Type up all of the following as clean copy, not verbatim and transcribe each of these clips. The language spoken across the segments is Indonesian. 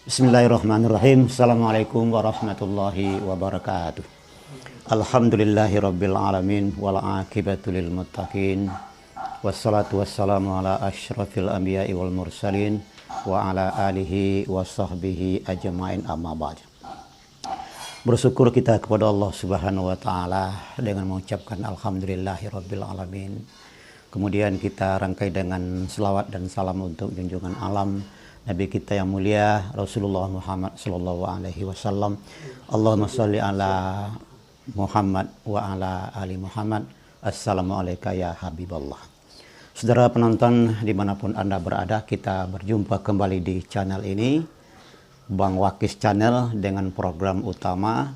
Bismillahirrahmanirrahim. Assalamualaikum warahmatullahi wabarakatuh. Alhamdulillahirabbil alamin wal aqibatu lil muttaqin. Wassalatu wassalamu ala asyrafil anbiya'i wal mursalin wa ala alihi wa sahbihi ajmain, amma ba'd. Bersyukur kita kepada Allah Subhanahu wa taala dengan mengucapkan alhamdulillahirabbil alamin. Kemudian kita rangkai dengan selawat dan salam untuk junjungan alam Nabi kita yang mulia Rasulullah Muhammad sallallahu alaihi wasallam. Allahumma shalli ala Muhammad wa ala ali Muhammad. Assalamualaikum ya Habiballah. Saudara penonton dimanapun Anda berada, kita berjumpa kembali di channel ini, Bang Wakis Channel, dengan program utama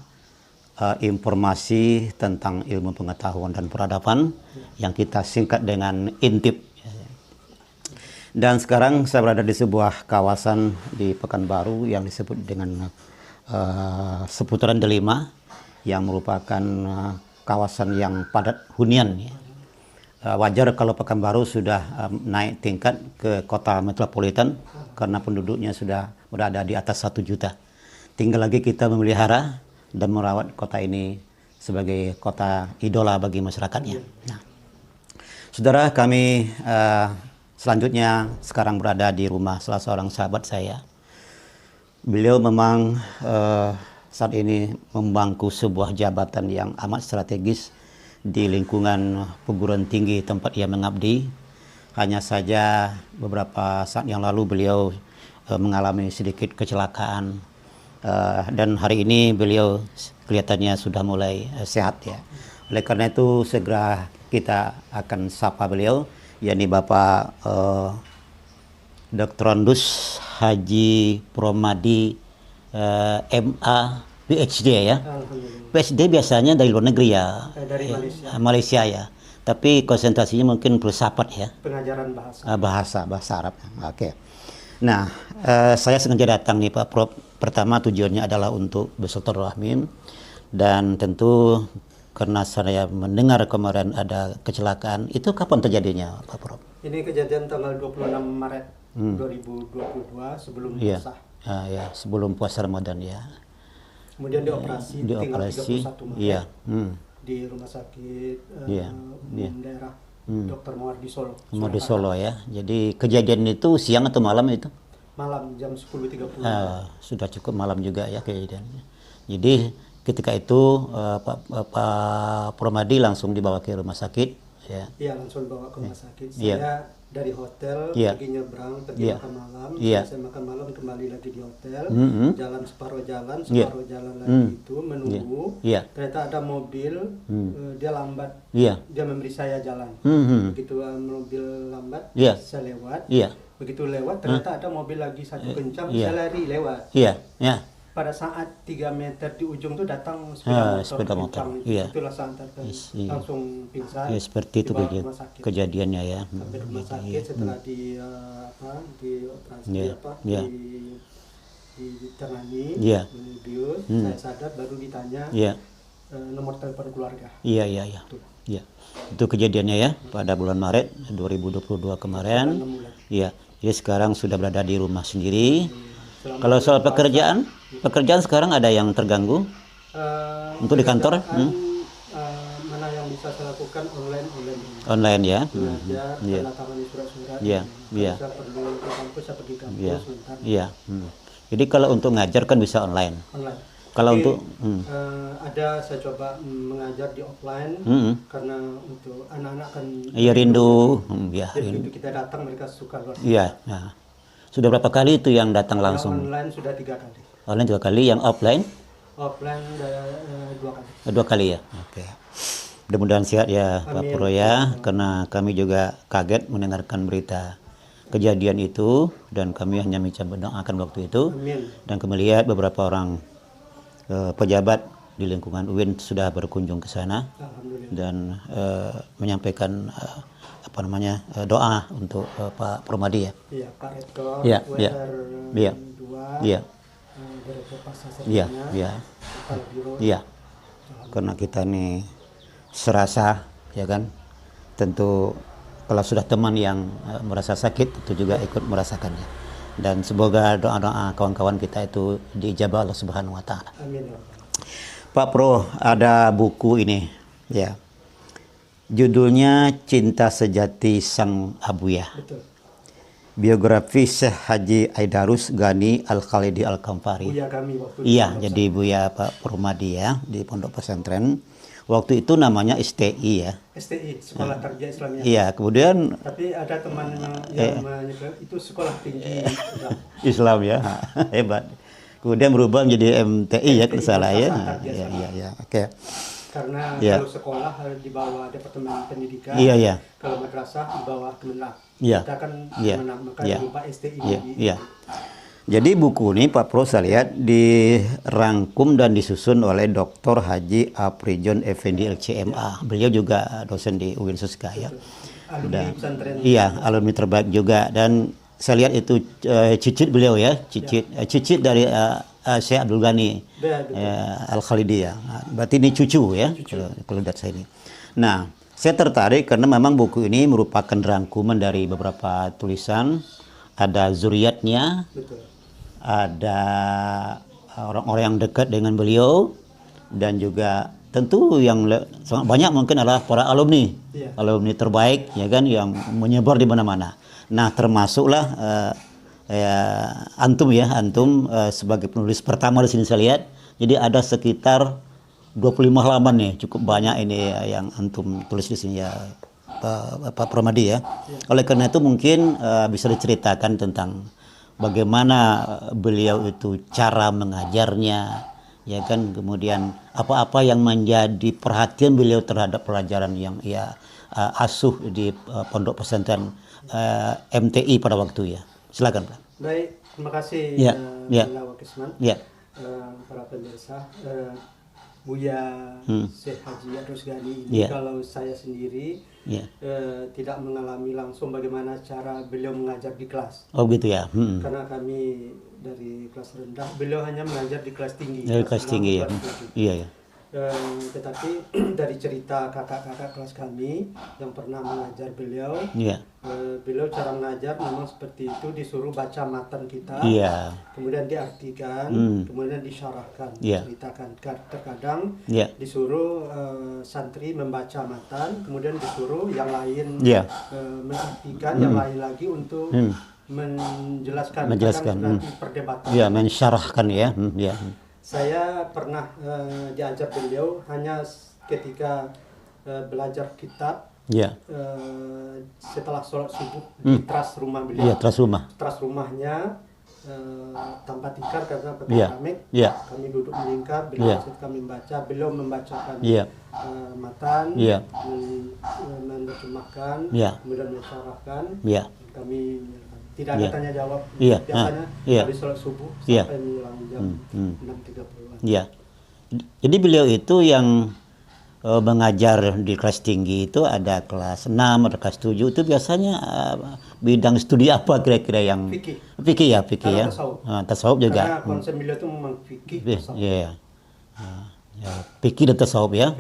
informasi tentang ilmu pengetahuan dan peradaban yang kita singkat dengan INTIP. Dan sekarang saya berada di sebuah kawasan di Pekanbaru yang disebut dengan seputaran Delima, yang merupakan kawasan yang padat hunian. Wajar kalau Pekanbaru sudah naik tingkat ke kota metropolitan karena penduduknya sudah berada di atas 1 juta. Tinggal lagi kita memelihara dan merawat kota ini sebagai kota idola bagi masyarakatnya. Nah, saudara, kami selanjutnya sekarang berada di rumah salah seorang sahabat saya. Beliau memang saat ini membangku sebuah jabatan yang amat strategis di lingkungan perguruan tinggi tempat ia mengabdi. Hanya saja beberapa saat yang lalu beliau mengalami sedikit kecelakaan, dan hari ini beliau kelihatannya sudah mulai sehat ya. Oleh karena itu segera kita akan sapa beliau, yakni Bapak Dr. Haji Promadi, MA PhD ya. PhD biasanya dari luar negeri ya. Dari Malaysia. Malaysia ya. Tapi konsentrasinya mungkin filsafat ya. Pengajaran bahasa. Bahasa Arab. Oke. Nah, saya sengaja datang nih Pak Prof. Pertama tujuannya adalah untuk bersilaturahmi, dan tentu karena saya mendengar kemarin ada kecelakaan. Itu kapan terjadinya Pak Prof? Ini kejadian tanggal 26 Maret 2022 sebelum puasa. Ya, sebelum puasa Ramadan ya. Kemudian dioperasi tinggal 31 Maret. Iya. Di rumah sakit daerah Dr. Muar di Solo. Di Solo ya. Jadi kejadian itu siang atau malam itu? Malam jam 10.30. Sudah cukup malam juga ya kejadiannya. Jadi ketika itu Pak Promadi langsung dibawa ke rumah sakit ya. Iya, langsung dibawa ke rumah sakit. Saya dari hotel pergi nyebrang, pergi makan malam. Saya makan malam kembali lagi di hotel. Jalan separuh jalan lagi itu menunggu. Ternyata ada mobil, dia lambat. Dia memberi saya jalan. Begitu mobil lambat, saya lewat. Begitu lewat, ternyata ada mobil lagi satu kencang, saya lari lewat. Pada saat 3 meter di ujung itu datang sepeda motor. Itulah saat langsung pingsan. Seperti itu kejadiannya ya. Sampai rumah sakit setelah dioperasi ditangani, dibius, saya sadar, baru ditanya nomor telepon keluarga. Iya. Itu kejadiannya ya pada bulan Maret 2022 kemarin. Iya. Jadi sekarang sudah berada di rumah sendiri. Kalau soal pekerjaan sekarang ada yang terganggu untuk di kantor? Mana yang bisa saya lakukan online ya. Tanda tangan surat-surat. Saya perlu ke kampus, saya pergi kampus sebentar. Jadi kalau untuk ngajar kan bisa online. Kalau untuk ada saya coba mengajar di offline karena untuk anak-anak kan rindu. Rindu kita datang, mereka suka luar biasa. Iya. Nah. Sudah berapa kali itu yang datang langsung? Yang online sudah 3 kali. Online 3 kali, yang offline? Offline 2 kali. 2 kali ya. Oke. Mudah-mudahan sehat ya Pak Pro ya, karena kami juga kaget mendengarkan berita kejadian itu, dan kami hanya mendoakan waktu itu. Amin. Dan kami lihat beberapa orang pejabat di lingkungan UIN sudah berkunjung ke sana dan menyampaikan doa untuk Pak Promadi ya. Iya, Pak Rektor, WR 2, Direktur Pasar Kepala Biro. Karena kita nih serasa ya kan, tentu kalau sudah teman yang merasa sakit itu juga ikut merasakannya. Dan semoga doa-doa kawan-kawan kita itu diijabah Allah Subhanahu wa taala. Amin. Pak Pro, ada buku ini ya. Judulnya Cinta Sejati Sang Abuya. Betul. Biografi Syekh Haji Aidarus Ghani Al-Khalidi Al-Kampari. Buya kami waktu itu. Iya, jadi Buya Pak Permadi ya di Pondok Pesantren. Waktu itu namanya STI ya. STI, Sekolah Tarbiyah Islamiyah. Iya, kemudian Tapi ada teman yang menyebut itu sekolah tinggi Islam ya. Hebat. Kemudian berubah menjadi MTI ya kalau salah ya. Iya, Iya. Oke. Karena Ya. kalau sekolah harus di bawah Departemen Pendidikan. Iya. Kalau madrasah di bawah Kemenang. Iya. Kita kan Iya. Kemenang, maka Iya. berupa STI. Iya. Jadi buku ini Pak Pro saya lihat dirangkum dan disusun oleh Dr. Haji Aprijon Effendi LCMA. Beliau juga dosen di UIN Suska ya. Alumni pesantren. Iya, alumni terbaik juga. Dan saya lihat itu cicit beliau ya, cicit dari Syekh Abdul Ghani Al-Khalidi ya. Berarti ini cucu ya, kalau lihat saya ini. Nah, saya tertarik karena memang buku ini merupakan rangkuman dari beberapa tulisan. Ada zuriatnya, Betul. ada orang-orang yang dekat dengan beliau, dan juga tentu yang sangat banyak mungkin adalah para alumni, alumni terbaik ya kan, yang menyebar di mana-mana. Nah, termasuklah antum sebagai penulis pertama di sini saya lihat. Jadi ada sekitar 25 halaman nih, cukup banyak ini yang antum tulis di sini ya, Pak Permadi ya. Oleh karena itu mungkin bisa diceritakan tentang bagaimana beliau itu cara mengajarnya, ya kan, kemudian apa-apa yang menjadi perhatian beliau terhadap pelajaran yang ia asuh di pondok pesantren MTI pada waktu ya. Silakan Pak. Baik, terima kasih Wakisman. Ya. Para pemirsa, Buya Syekh Haji Aidarus Ghani ini kalau saya sendiri tidak mengalami langsung bagaimana cara beliau mengajar di kelas. Oh gitu ya. Karena kami dari kelas rendah, beliau hanya mengajar di kelas tinggi. Kelas tinggi ya. Iya. Tetapi dari cerita kakak-kakak kelas kami yang pernah mengajar beliau, beliau cara mengajar memang seperti itu, disuruh baca matan kita, kemudian diartikan, kemudian disyarahkan, diceritakan. Terkadang disuruh santri membaca matan, kemudian disuruh yang lain mengartikan, yang lain lagi untuk menjelaskan nanti perdebatan. Iya, mensyarahkan ya. Saya pernah diajar beliau hanya ketika belajar kitab setelah sholat subuh di teras rumah beliau. Iya, teras rumah. Teras rumahnya tanpa tikar karena pakai keramik. Kami duduk melingkar, beliau kami membaca, beliau membacakan matan, menerjemahkan, kemudian mensyarahkan. Kami tidak ada tanya jawab, biasanya habis sholat subuh sampai menjelang jam 6.30. Jadi beliau itu yang mengajar di kelas tinggi itu ada kelas 6, ada kelas 7, itu biasanya bidang studi apa kira-kira yang fikih ya. Tasawuf juga. Karena konsep beliau itu memang fikih. Fikih dan tasawuf ya.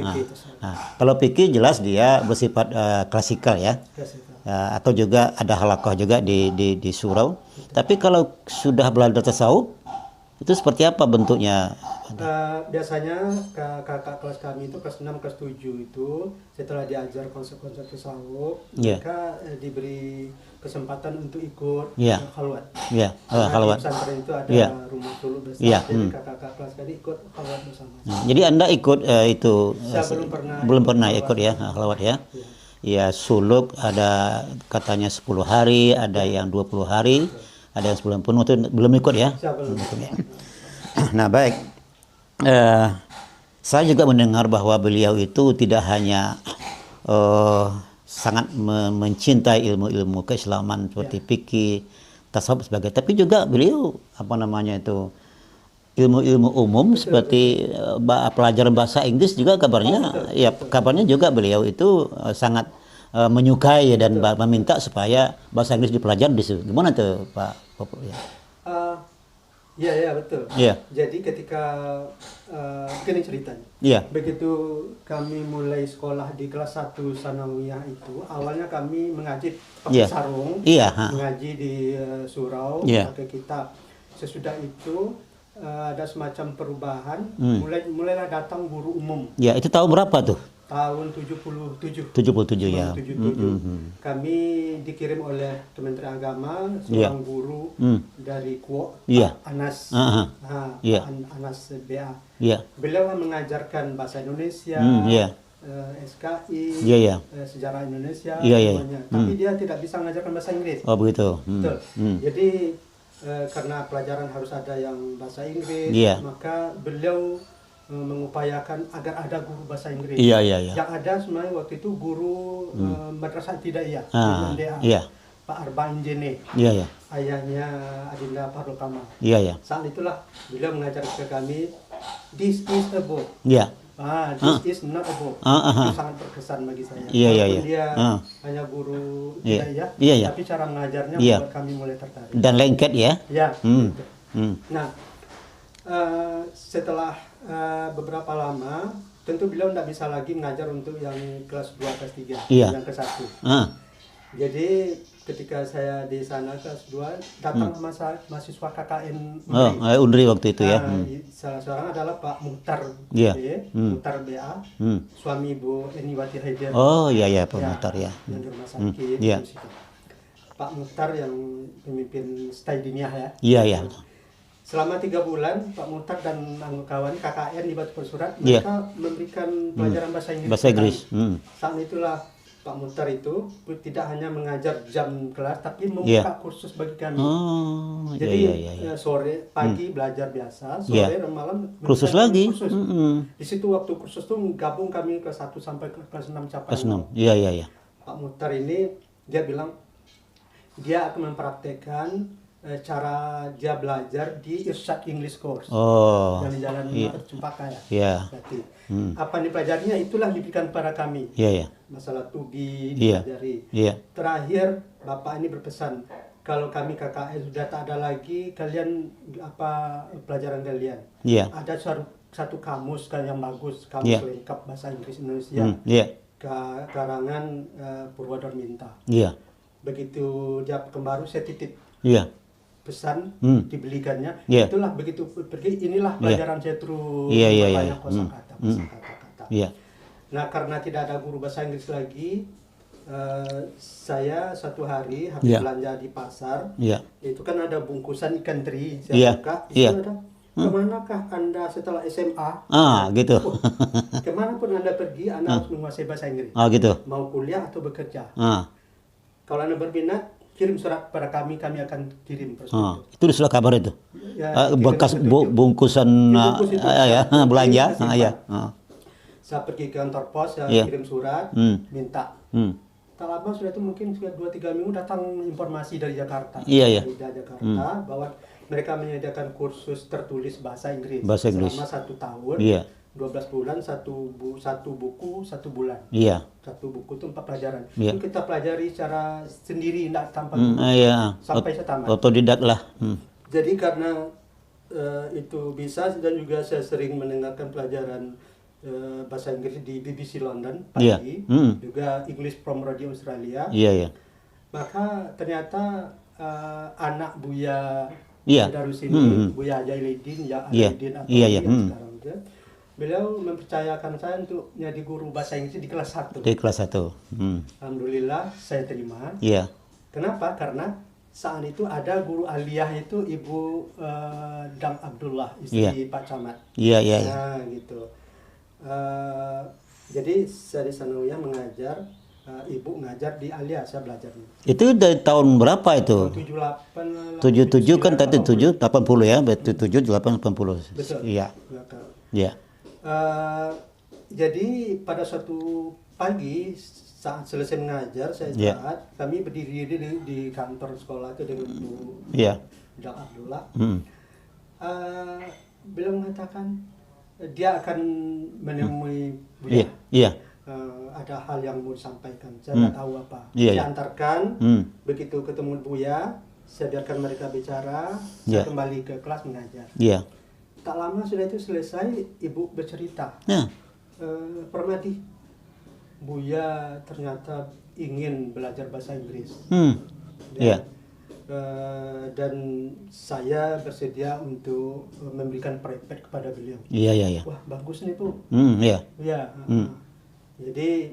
Kalau fikih jelas dia bersifat klasikal ya. Atau juga ada halaqah juga di surau. Tapi kalau sudah belajar tasawuf itu seperti apa bentuknya? Biasanya kakak kelas kami itu kelas 6, kelas 7 itu setelah diajar konsep-konsep tasawuf, mereka diberi kesempatan untuk ikut khalwat. Khalwat. Di pesantren itu ada rumah suluk bersama. Jadi kakak kelas kami ikut khalwat bersama. Jadi Anda ikut itu? Saya belum pernah ikut ya khalwat ya. Ya, suluk ada katanya 10 hari, ada yang 20 hari, ada yang sebulan penuh, itu belum ikut ya? Nah, baik. Saya juga mendengar bahwa beliau itu tidak hanya sangat mencintai ilmu-ilmu keislaman seperti fikih, tasawuf sebagainya, tapi juga beliau ilmu-ilmu umum seperti pelajaran bahasa Inggris juga kabarnya juga beliau itu sangat menyukai dan meminta supaya bahasa Inggris dipelajari di situ. Gimana tuh Pak Popo ya? Iya, iya betul. Iya. Jadi ketika gini ceritanya. Iya. Begitu kami mulai sekolah di kelas 1 sanawiyah itu, awalnya kami mengaji pakai Iya. sarung, Iya. mengaji di surau, Iya. pakai kitab. Sesudah itu ada semacam perubahan, mulailah datang guru umum. Ya, itu tahun berapa tuh? Tahun 77. 77 ya. 77. Kami dikirim oleh Kementerian Agama seorang guru dari Kuok, Iya. Pak Anas. Iya. Anas BA. Iya. Beliau mengajarkan bahasa Indonesia, Iya. SKI, Iya, iya. sejarah Indonesia, Iya, iya. semuanya. Tapi dia tidak bisa mengajarkan bahasa Inggris. Oh, begitu. Betul. Jadi karena pelajaran harus ada yang bahasa Inggris, Iya. maka beliau mengupayakan agar ada guru bahasa Inggris. Iya, iya, iya. Yang ada sebenarnya waktu itu guru madrasah Ibtidaiyah, MDA, iya. Pak Arba'in Jene, Iya, iya. ayahnya Adinda Fardul Kamal. Iya, iya. Saat itulah beliau mengajar ke kami, this is a book. Iya. This is not a book. Itu sangat berkesan bagi saya. Iya, iya, Walaupun iya. dia hanya guru Ibtidaiyah, Iya, iya. tapi cara mengajarnya Iya. membuat kami mulai tertarik. Dan lengket ya. Ya. Gitu. Nah, setelah beberapa lama, tentu beliau tidak bisa lagi mengajar untuk yang kelas 2, kelas 3, Iya. yang kelas 1. Ah. Jadi ketika saya di sana kelas 2, datang mahasiswa KKN Oh, Undri waktu itu ya. Salah seorang adalah Pak Muhtar, Iya. Muhtar BA, suami Ibu Eniwati Haider. Oh, iya, iya, Pak Muhtar ya. Yang di rumah sakit. Iya. di situ. Pak Muhtar yang pemimpin Stay Diniyah ya. Iya, iya. Selama 3 bulan, Pak Muhtar dan kawan KKN di Batu Persurat, Iya. mereka memberikan pelajaran bahasa Inggris. Bahasa Inggris. Saat itulah Pak Muhtar itu tidak hanya mengajar jam kelas, tapi membuka kursus bagi kami. Oh, Jadi iya. sore, pagi belajar biasa, sore Iya. dan malam Kursus memberikan lagi. kursus. Di situ waktu kursus itu gabung kami kelas 1 sampai kelas 6 capai. Kelas 6. Iya, iya, iya. Pak Muhtar ini dia bilang dia akan mempraktekkan cara dia belajar di Irsyad English Course. Oh. Yang di Jalan Iya. Cempaka ya. Iya. Berarti apa yang dipelajarinya itulah diberikan pada kami. Iya, iya. Masalah tubi Iya. dipelajari. Iya. Terakhir Bapak ini berpesan, kalau kami KKN sudah tak ada lagi, kalian apa pelajaran kalian? Iya. Ada satu kamus yang bagus, kamus lengkap bahasa Inggris Indonesia. Iya. Karangan Purwodarminta. Iya. Begitu dia Pekanbaru saya titip Iya. pesan dibelikannya. Iya. Itulah begitu pergi inilah pelajaran saya terus Iya, iya, iya. banyak kosakata, kosakata. Iya. Nah, karena tidak ada guru bahasa Inggris lagi, saya satu hari habis belanja di pasar, itu kan ada bungkusan ikan teri, saya buka, itu ada, kemanakah Anda setelah SMA? Gitu. Kemanapun Anda pergi, Anda harus menguasai bahasa Inggris. Gitu. Mau kuliah atau bekerja. Kalau Anda berminat, kirim surat pada kami akan kirim. Itu sudah kabar itu. Ya, bekas bungkusan belanja. Saya pergi ke kantor pos, saya kirim surat, minta. Tak lama sudah itu mungkin sudah 2-3 minggu datang informasi dari Jakarta. Iya. Dari Jakarta bahwa mereka menyediakan kursus tertulis bahasa Inggris. Bahasa Inggris. Selama 1 tahun. 12 bulan, satu buku, 1 bulan. Iya. 1 buku itu 4 pelajaran. Iya. Itu kita pelajari secara sendiri, tidak tanpa guru. Sampai saya tamat. Otodidak lah. Jadi karena itu bisa, dan juga saya sering mendengarkan pelajaran bahasa Inggris di BBC London pagi, juga English from Radio Australia. Iya. Maka ternyata anak Buya Iya. Darus ini, Buya Jailuddin, Alaidin atau yang sekarang itu, beliau mempercayakan saya untuk menjadi guru bahasa Inggris di kelas 1. Di kelas 1. Alhamdulillah saya terima. Iya. Kenapa? Karena saat itu ada guru aliyah itu Ibu Dam Abdullah, istri Pak Camat. Iya. Nah, gitu. Jadi saya di Sanawiyah mengajar, Ibu ngajar di aliyah, saya belajar. Itu dari tahun berapa itu? 78. 77 kan tadi 7 80 ya, berarti 7 8 80. Betul. Iya. Iya. Jadi pada suatu pagi saat selesai mengajar, saya istirahat, kami berdiri di kantor sekolah itu dengan Bu Dam Abdullah. Beliau mengatakan dia akan menemui Buya. Iya. Ada hal yang mau disampaikan, saya nggak tahu apa. Iya. Saya antarkan, begitu ketemu Buya, saya biarkan mereka bicara, Ya. saya kembali ke kelas mengajar. Iya. Tak lama sudah itu selesai, ibu bercerita, Ya. Permadi, Buya ternyata ingin belajar bahasa Inggris. Iya. Dan saya bersedia untuk memberikan private kepada beliau. Iya, iya, iya. Wah, bagus nih Bu. Iya. Ya, jadi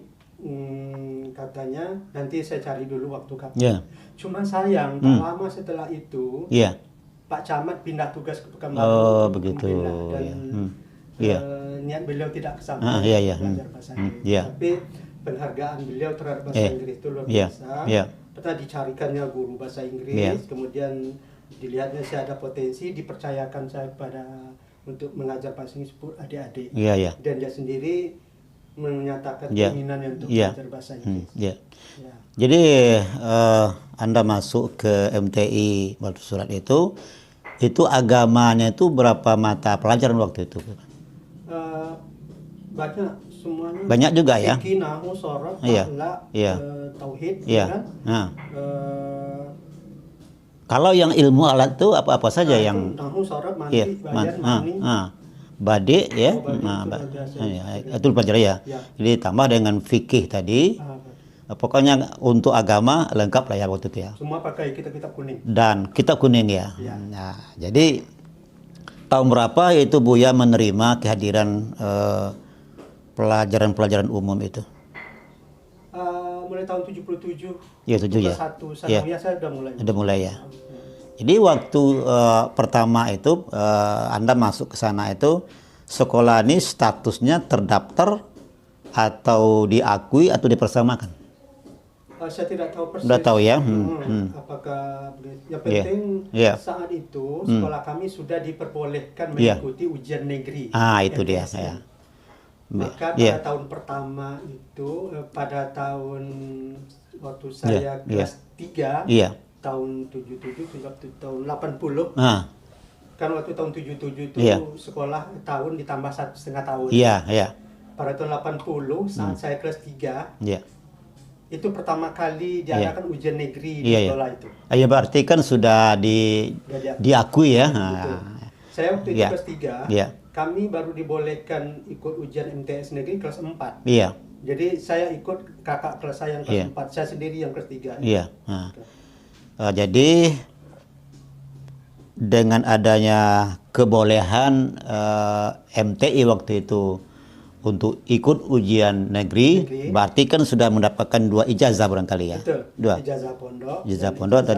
katanya nanti saya cari dulu waktu kapan. Iya. Cuma sayang, tak lama setelah itu Iya. Pak Camat pindah tugas ke Pekanbaru. Oh, begitu. Dan Iya. niat beliau tidak kesampaian Iya, iya. belajar bahasa Inggris. Iya. Tapi penghargaan beliau terhadap bahasa Inggris itu luar Iya. biasa. Iya. Pernah dicarikannya guru bahasa Inggris, Iya. kemudian dilihatnya saya ada potensi, dipercayakan saya pada untuk mengajar bahasa Inggris untuk adik-adik. Iya, iya. Dan dia sendiri menyatakan Iya. keinginannya untuk Iya. belajar bahasa Inggris. Iya. Ya. Jadi Anda masuk ke MTI Batu Surat itu agamanya itu berapa mata pelajaran waktu itu? Banyak semuanya. Banyak juga ya? Fikih, nahwu, sorab, Iya. akhlak, Iya. tauhid, Iya. kan? Nah, Eh, kalau yang ilmu alat itu apa-apa saja itu yang nahwu, sorab, mandi, iya, bayan, mani. bade ya, Oh, bade nah, itu luar biasa. itu pelajaran ya. Ya. Jadi tambah dengan fikih tadi, pokoknya untuk agama lengkap lah ya waktu itu ya. Semua pakai kitab-kitab kuning. Dan kitab kuning ya. Ya. Nah, jadi tahun berapa itu Buya menerima kehadiran pelajaran-pelajaran umum itu? Mulai tahun 77. Ya, 7 ya. Satu Ya. sanawiyah saya udah mulai. Udah mulai ya. Jadi waktu pertama itu Anda masuk ke sana itu sekolah ini statusnya terdaftar atau diakui atau dipersamakan? Saya tidak tahu persis. Udah tahu ya? Apakah yang Iya. penting Iya. saat itu sekolah kami sudah diperbolehkan Iya. mengikuti ujian negeri. Itu dia MTSN. ya. Maka pada Iya. tahun pertama itu pada tahun waktu saya Iya. kelas 3 Iya. tahun 77 waktu tahun 80 Ah, kan waktu tahun 77 itu Iya. sekolah tahun ditambah 1,5 tahun. iya, iya. Pada tahun 80 saat saya kelas 3 Iya. itu pertama kali diadakan ujian negeri di Iya, iya. sekolah itu. Ya berarti kan sudah diakui ya. Betul. Saya waktu itu Iya. kelas 3, Iya. kami baru dibolehkan ikut ujian MTS negeri kelas 4. Iya. Jadi saya ikut kakak kelas saya yang kelas Iya. 4, saya sendiri yang kelas 3. Iya. Jadi dengan adanya kebolehan MTI waktu itu untuk ikut ujian negeri, berarti kan sudah mendapatkan 2 ijazah barangkali ya. Betul. 2. Ijazah pondok. Ijazah pondok dan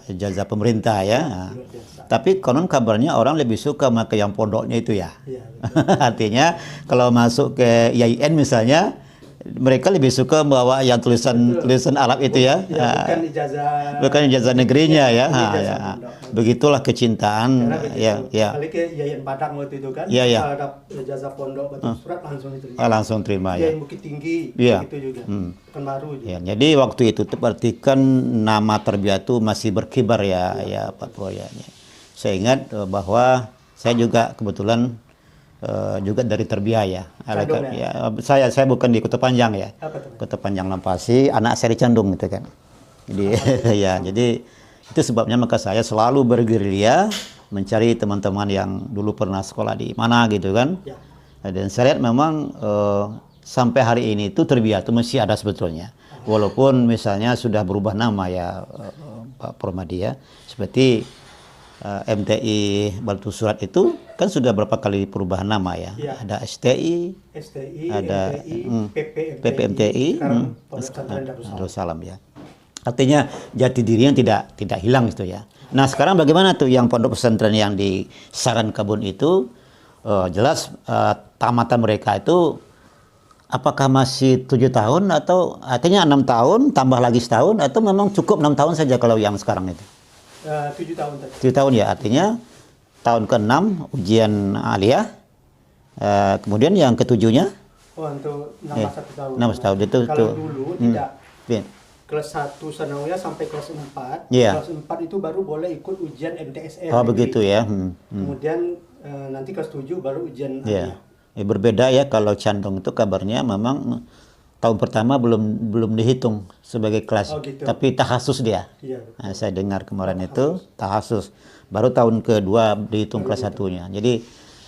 ijazah pemerintah ya. Luar biasa. Tapi konon kabarnya orang lebih suka pakai yang pondoknya itu ya. Iya, betul. Artinya kalau masuk ke IAIN misalnya, mereka lebih suka membawa yang tulisan Arab itu ya. Ya, bukan ijazah negerinya ya. Ini ijazah Ya. pondok. Begitulah kecintaan Karena begitu, ya. balik ke Yayan Padang waktu itu kan, Iya, iya. kalau ada ijazah pondok Batu Surat langsung diterima. Langsung terima ya. Yayan Bukit Tinggi, Iya. begitu juga. Pekanbaru juga. Ya, jadi waktu itu berarti kan nama Terbiatu masih berkibar ya Pak Purwo ya. Saya ingat bahwa saya juga kebetulan juga dari Terbiah ya. Candung Ya, saya bukan di Kota Panjang ya. Apa tuh? Kota Panjang Lampasi, anak saya di Candung gitu kan. Jadi ya, jadi itu sebabnya maka saya selalu bergerilya mencari teman-teman yang dulu pernah sekolah di mana gitu kan. Ya. Dan saya lihat memang sampai hari ini itu Terbiah itu masih ada sebetulnya. Walaupun misalnya sudah berubah nama ya Pak Permadi ya. Seperti MTI Batu Surat itu kan sudah berapa kali perubahan nama ya. Ya. Ada STI, ada MTI, PPMTI, sekarang Pondok Pesantren Darussalam. Darussalam ya. Artinya jati dirinya tidak hilang itu ya. Nah sekarang bagaimana tuh yang pondok pesantren yang di Sarankabun itu jelas tamatan mereka itu apakah masih 7 tahun atau artinya 6 tahun tambah lagi setahun atau memang cukup 6 tahun saja kalau yang sekarang itu? 7 tahun tadi. 7 tahun ya, artinya tahun ke-6 ujian aliyah, kemudian yang ke-7-nya? Oh, untuk nambah 1 tahun. Nambah setahun itu. Kalau dulu tidak. Iya. Kelas 1 sanawiyah sampai kelas 4. Iya. Kelas 4 itu baru boleh ikut ujian MTSN. Oh begitu ya. Kemudian nanti kelas 7 baru ujian Ya. aliyah. Berbeda ya kalau Candung itu kabarnya memang tahun pertama belum dihitung sebagai kelas, gitu. tapi tahasus dia. Iya, Nah, saya dengar kemarin itu tahasus. Baru tahun kedua dihitung kelas satunya. Jadi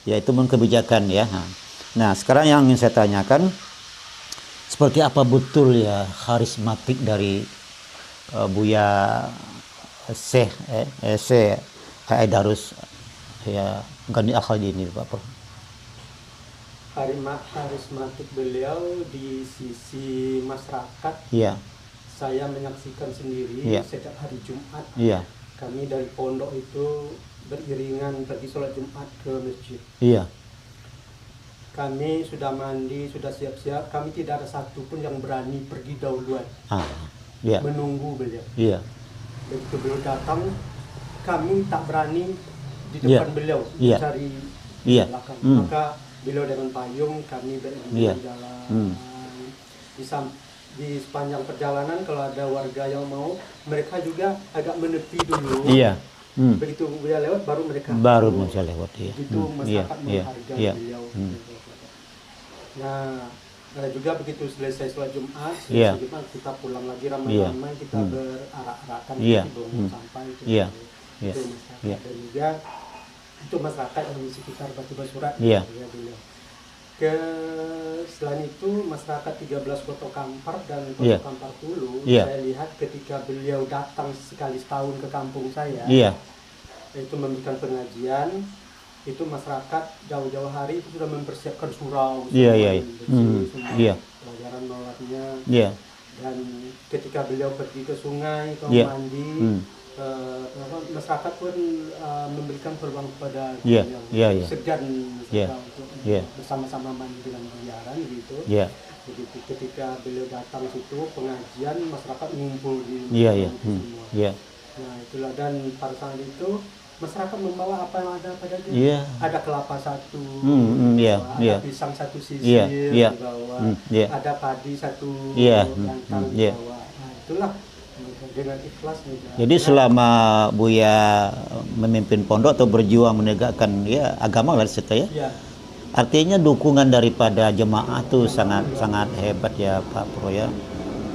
ya itu memang kebijakan ya. Nah, sekarang yang ingin saya tanyakan, seperti apa betul ya karismatik dari Buya Syekh Aidarus ya Gani Al-Khalidi ini, Pak Pro? Karismatik beliau di sisi masyarakat, Iya. saya menyaksikan sendiri setiap hari Jumat. Iya. Kami dari pondok itu beriringan pergi sholat Jumat ke masjid. Iya. Kami sudah mandi, sudah siap-siap. Kami tidak ada satupun yang berani pergi dahuluan. Iya. Menunggu beliau. Iya. Begitu beliau datang, kami tak berani di depan beliau mencari belakang. Maka beliau dengan payung, kami beriringan jalan. Di sepanjang perjalanan kalau ada warga yang mau, mereka juga agak menepi dulu. Iya. Begitu beliau lewat, baru mereka bisa lewat. Iya. Itu masyarakat menghargai beliau. Nah, juga begitu selesai sholat Jumat, kita pulang lagi ramai-ramai, kita berarak-arakan sampai itu. Dan juga untuk masyarakat yang di sekitar Batu Basurat. Selain itu masyarakat 13 Kota Kampar dan Kota Kampar Hulu, saya lihat ketika beliau datang sekali setahun ke kampung saya, itu memberikan pengajian, itu masyarakat jauh-jauh hari itu sudah mempersiapkan surau, pelajaran sholatnya, dan ketika beliau pergi ke sungai, ke mandi, masyarakat pun memberikan peluang kepada segan untuk bersama-sama mandi dengan biaran gitu. Begitu ketika beliau datang situ pengajian, masyarakat ngumpul di semua. Nah itulah, dan pada saat itu masyarakat membawa apa yang ada padanya. Ada kelapa satu, ada pisang satu sisir dibawa, ada padi satu gantang dibawa. Nah itulah dengan ikhlas. Jadi selama Buya memimpin pondok atau berjuang menegakkan agama lah situ artinya dukungan daripada jemaah itu sangat hebat ya Pak Pro ya.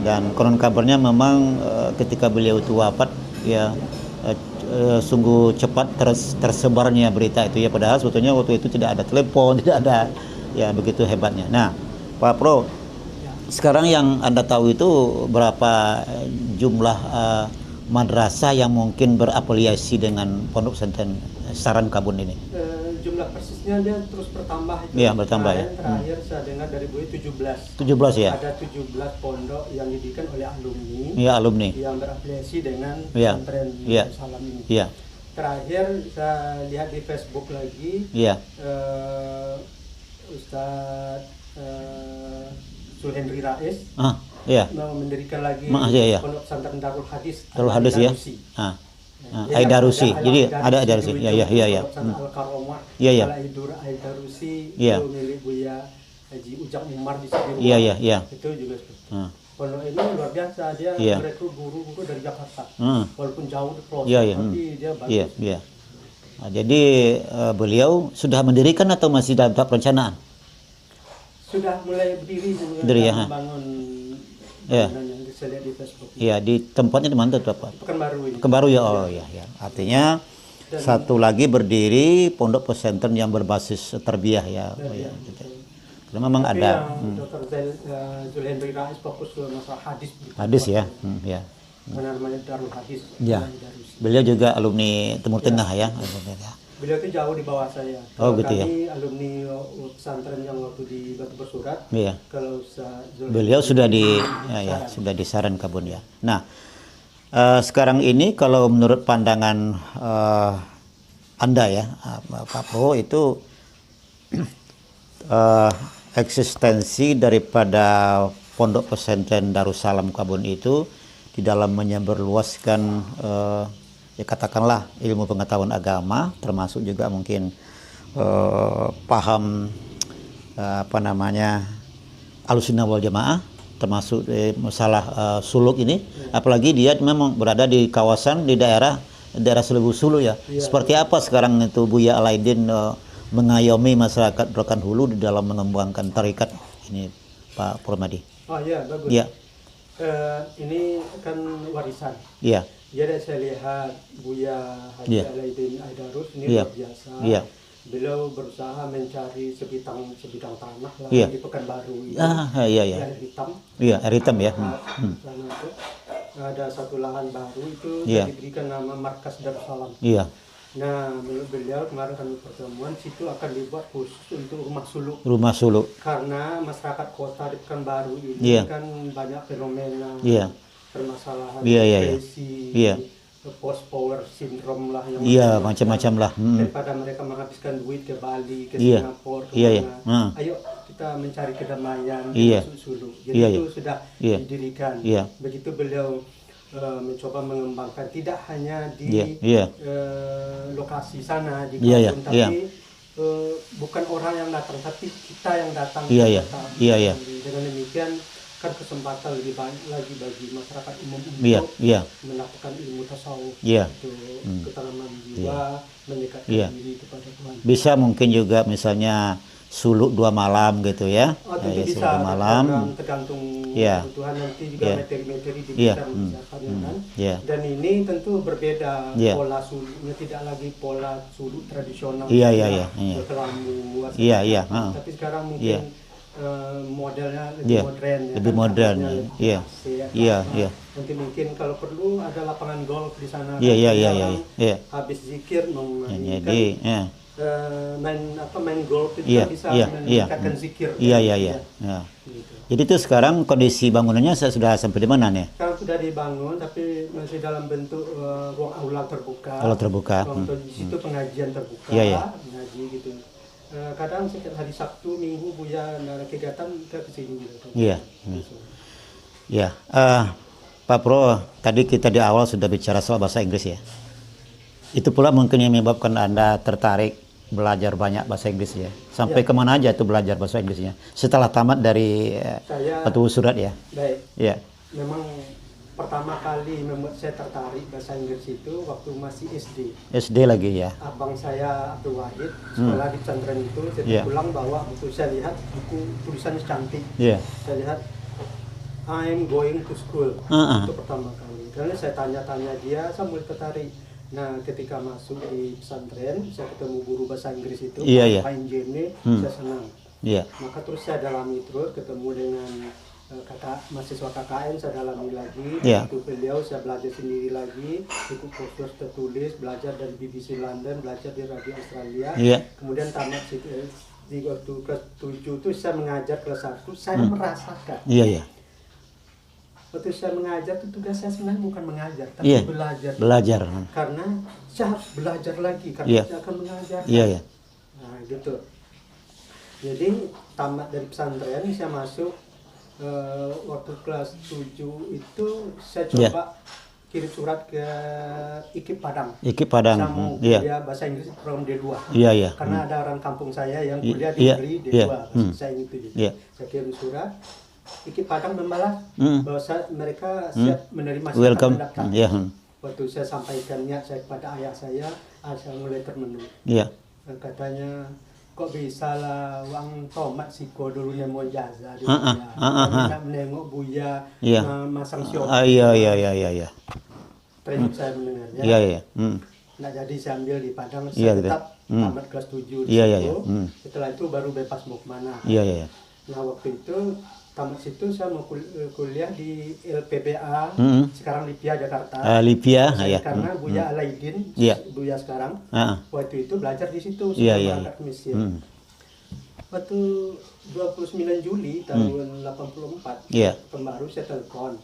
Dan konon kabarnya memang ketika beliau itu wafat sungguh cepat tersebarnya berita itu ya, padahal sebetulnya waktu itu tidak ada telepon, tidak ada begitu hebatnya. Nah Pak Pro, sekarang yang Anda tahu itu berapa jumlah madrasah yang mungkin berafiliasi dengan Pondok Pesantren Saran Kabun ini? Jumlah persisnya dia terus bertambah itu. Iya, bertambah ya. Terakhir saya dengar dari Buya 17. 17 ya. Ada 17 pondok yang didirikan oleh alumni. Iya, alumni. Yang berafiliasi dengan pesantren Salam ini. Iya. Terakhir saya lihat di Facebook lagi. Iya. Ustadz Zulhendri Rais mau mendirikan lagi pondok pesantren Darul Hadis. Darul Hadis ya. Aidarusi. Jadi ada Aidarusi. Iya. Al-Karomah. Aidarusi itu milik Buya Haji Ujang Umar di Sidirwa. Iya. Itu juga seperti. Pondok ini luar biasa, dia merekrut guru-guru dari Jakarta. Walaupun jauh di pelosok, tapi dia bagus. Iya. Nah, jadi beliau sudah mendirikan atau masih dalam tahap perencanaan? Sudah mulai berdiri, membangun yang saya lihat di Facebook. Iya, di tempatnya di mana tuh Pak? Pekanbaru ini. Pekanbaru ya, iya. Artinya satu lagi berdiri pondok pesantren yang berbasis terbiah ya. Gitu. Karena memang tapi ada. Dr. Zulhendri Rais fokus ke masalah hadis. Hadis ya, Namanya Darul Hadis. Ya. Beliau juga alumni Timur Tengah ya. Beliau itu jauh di bawah saya. Oh gitu ya. Kami alumni pesantren yang waktu di Batu Bersurat. Iya. Kalau beliau sudah sudah di Saran Kabun ya. Nah, sekarang ini kalau menurut pandangan Anda ya, Pak Pro, itu eksistensi daripada Pondok Pesantren Darussalam Kabun itu di dalam menyebarluaskan katakanlah ilmu pengetahuan agama, termasuk juga mungkin paham Ahlussunnah wal Jamaah, termasuk masalah suluk ini, apalagi dia memang berada di kawasan di daerah Selebu Sulu ya. Seperti apa sekarang itu Buya Alaidin mengayomi masyarakat Rokan Hulu di dalam mengembangkan tarekat ini, Pak Purmadi? Oh iya, bagus. Iya. Ini kan warisan. Iya. Jadi saya lihat Buya Haji Alaidin Aidarus ini luar biasa. Iya. Beliau berusaha mencari sebidang tanah lah di Pekanbaru ini. Iya. Air hitam. Iya, air hitam ya. Sana itu ada satu lahan baru itu diberikan nama Markas Darussalam. Iya. Nah, menurut beliau kemarin kami pertemuan situ akan dibuat khusus untuk rumah suluk. Rumah suluk. Karena masyarakat kota di Pekanbaru ini kan banyak fenomena permasalahan depresi, post power syndrome lah yang macam-macam lah. Daripada mereka menghabiskan duit ke Bali, ke Singapura, kemana. Ayo kita mencari kedamaian di suluk. Jadi itu sudah didirikan. Begitu beliau mencoba mengembangkan tidak hanya di lokasi sana di kampung, tapi bukan orang yang datang, tapi kita yang datang. Dengan demikian kan kesempatan lebih banyak lagi bagi masyarakat umum untuk melakukan ilmu tasawuf, untuk ketenangan jiwa, mendekatkan diri kepada Tuhan. Bisa mungkin juga misalnya suluk 2 malam gitu ya. Tentu bisa 2 malam. Tergantung kebutuhan nanti juga materi-materi diberikan kan. Dan ini tentu berbeda pola suluknya, tidak lagi pola suluk tradisional. Berkelambu. Tapi sekarang mungkin modelnya lebih modern ya. Lebih modern. Nanti mungkin kalau perlu ada lapangan golf di sana. Habis zikir menyanyikan main golf itu bisa meningkatkan zikir. Gitu. Jadi itu sekarang kondisi bangunannya sudah sampai di mana nih? Sekarang sudah dibangun tapi masih dalam bentuk ruang aula terbuka. Aula terbuka. Di situ pengajian terbuka, mengaji gitu. Kadang setiap hari Sabtu, Minggu Buya ada kegiatan ke sini gitu. Pak Pro, tadi kita di awal sudah bicara soal bahasa Inggris ya. Itu pula mungkin yang menyebabkan Anda tertarik belajar banyak bahasa Inggris ya. Sampai kemana aja itu belajar bahasa Inggrisnya? Setelah tamat dari Petubuh Surat ya? Baik. Ya. Memang pertama kali membuat saya tertarik bahasa Inggris itu waktu masih SD. SD lagi ya? Abang saya Abdul Wahid, sekolah di pesantren itu, saya pulang bawa buku, saya lihat buku tulisannya cantik. Saya lihat I'm going to school. Itu pertama kali. Karena saya tanya-tanya dia, saya mulai tertarik. Nah, ketika masuk di pesantren, saya ketemu guru bahasa Inggris itu, Pak Injene, saya senang. Maka terus saya dalami terus, ketemu dengan mahasiswa KKN, saya dalami lagi. Itu beliau, saya belajar sendiri lagi, ikut kursus tertulis, belajar dari BBC London, belajar di Radio Australia. Kemudian tamat di waktu kelas 7 itu saya mengajar kelas 1, saya merasakan. Waktu saya mengajar itu tugas saya sebenarnya bukan mengajar, tapi belajar. Karena saya harus belajar lagi karena saya akan mengajar. Nah, gitu. Jadi tamat dari pesantren saya masuk waktu kelas 7 itu saya coba kirim surat ke IKIP Padang. IKIP Padang. Saya mau kuliah bahasa Inggris program D2. Karena ada orang kampung saya yang kuliah di negeri D2 bahasa saya itu. Saya kirim surat. IKIP Padang membalas bahwa mereka siap menerima welcome. Pendaftaran. Waktu saya sampaikan niat saya kepada ayah saya mulai termenung. Katanya, kok bisa lah uang tomat siko dulunya mau jaza di Buya. Menengok Buya masang siop. Terus saya mendengarnya. Nah, jadi saya ambil di Padang, saya tetap tamat kelas 7 di situ. Setelah itu baru bebas mau kemana. Nah, waktu itu tamat situ saya mau kuliah di LPBA, sekarang Lipia Jakarta. Karena Buya Alaidin, Buya sekarang, waktu itu belajar di situ sebelum berangkat ke Mesir. Waktu 29 Juli tahun 84, Pekanbaru saya telepon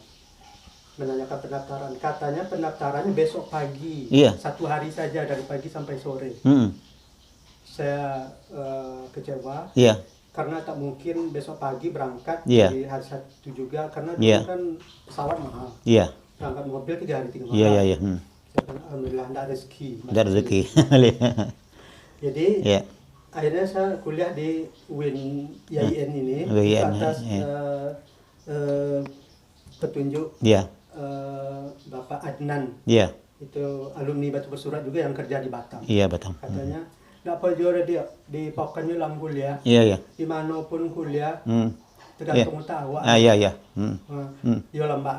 menanyakan pendaftaran. Katanya pendaftarannya besok pagi, 1 hari saja dari pagi sampai sore. Saya kecewa. Karena tak mungkin besok pagi berangkat di hari Sabtu juga, karena dulu kan pesawat mahal. Berangkat mobil 3 hari 3 malam. Alhamdulillah tidak rezeki. Jadi akhirnya saya kuliah di UIN IAIN ini atas petunjuk Bapak Adnan. Itu alumni Batu Bersurat juga yang kerja di Batam. Katanya, nggak apa juara dia di Pakannya lang kuliah, dimanapun kuliah, tergantung awak. Iya. Iya lah Mbak.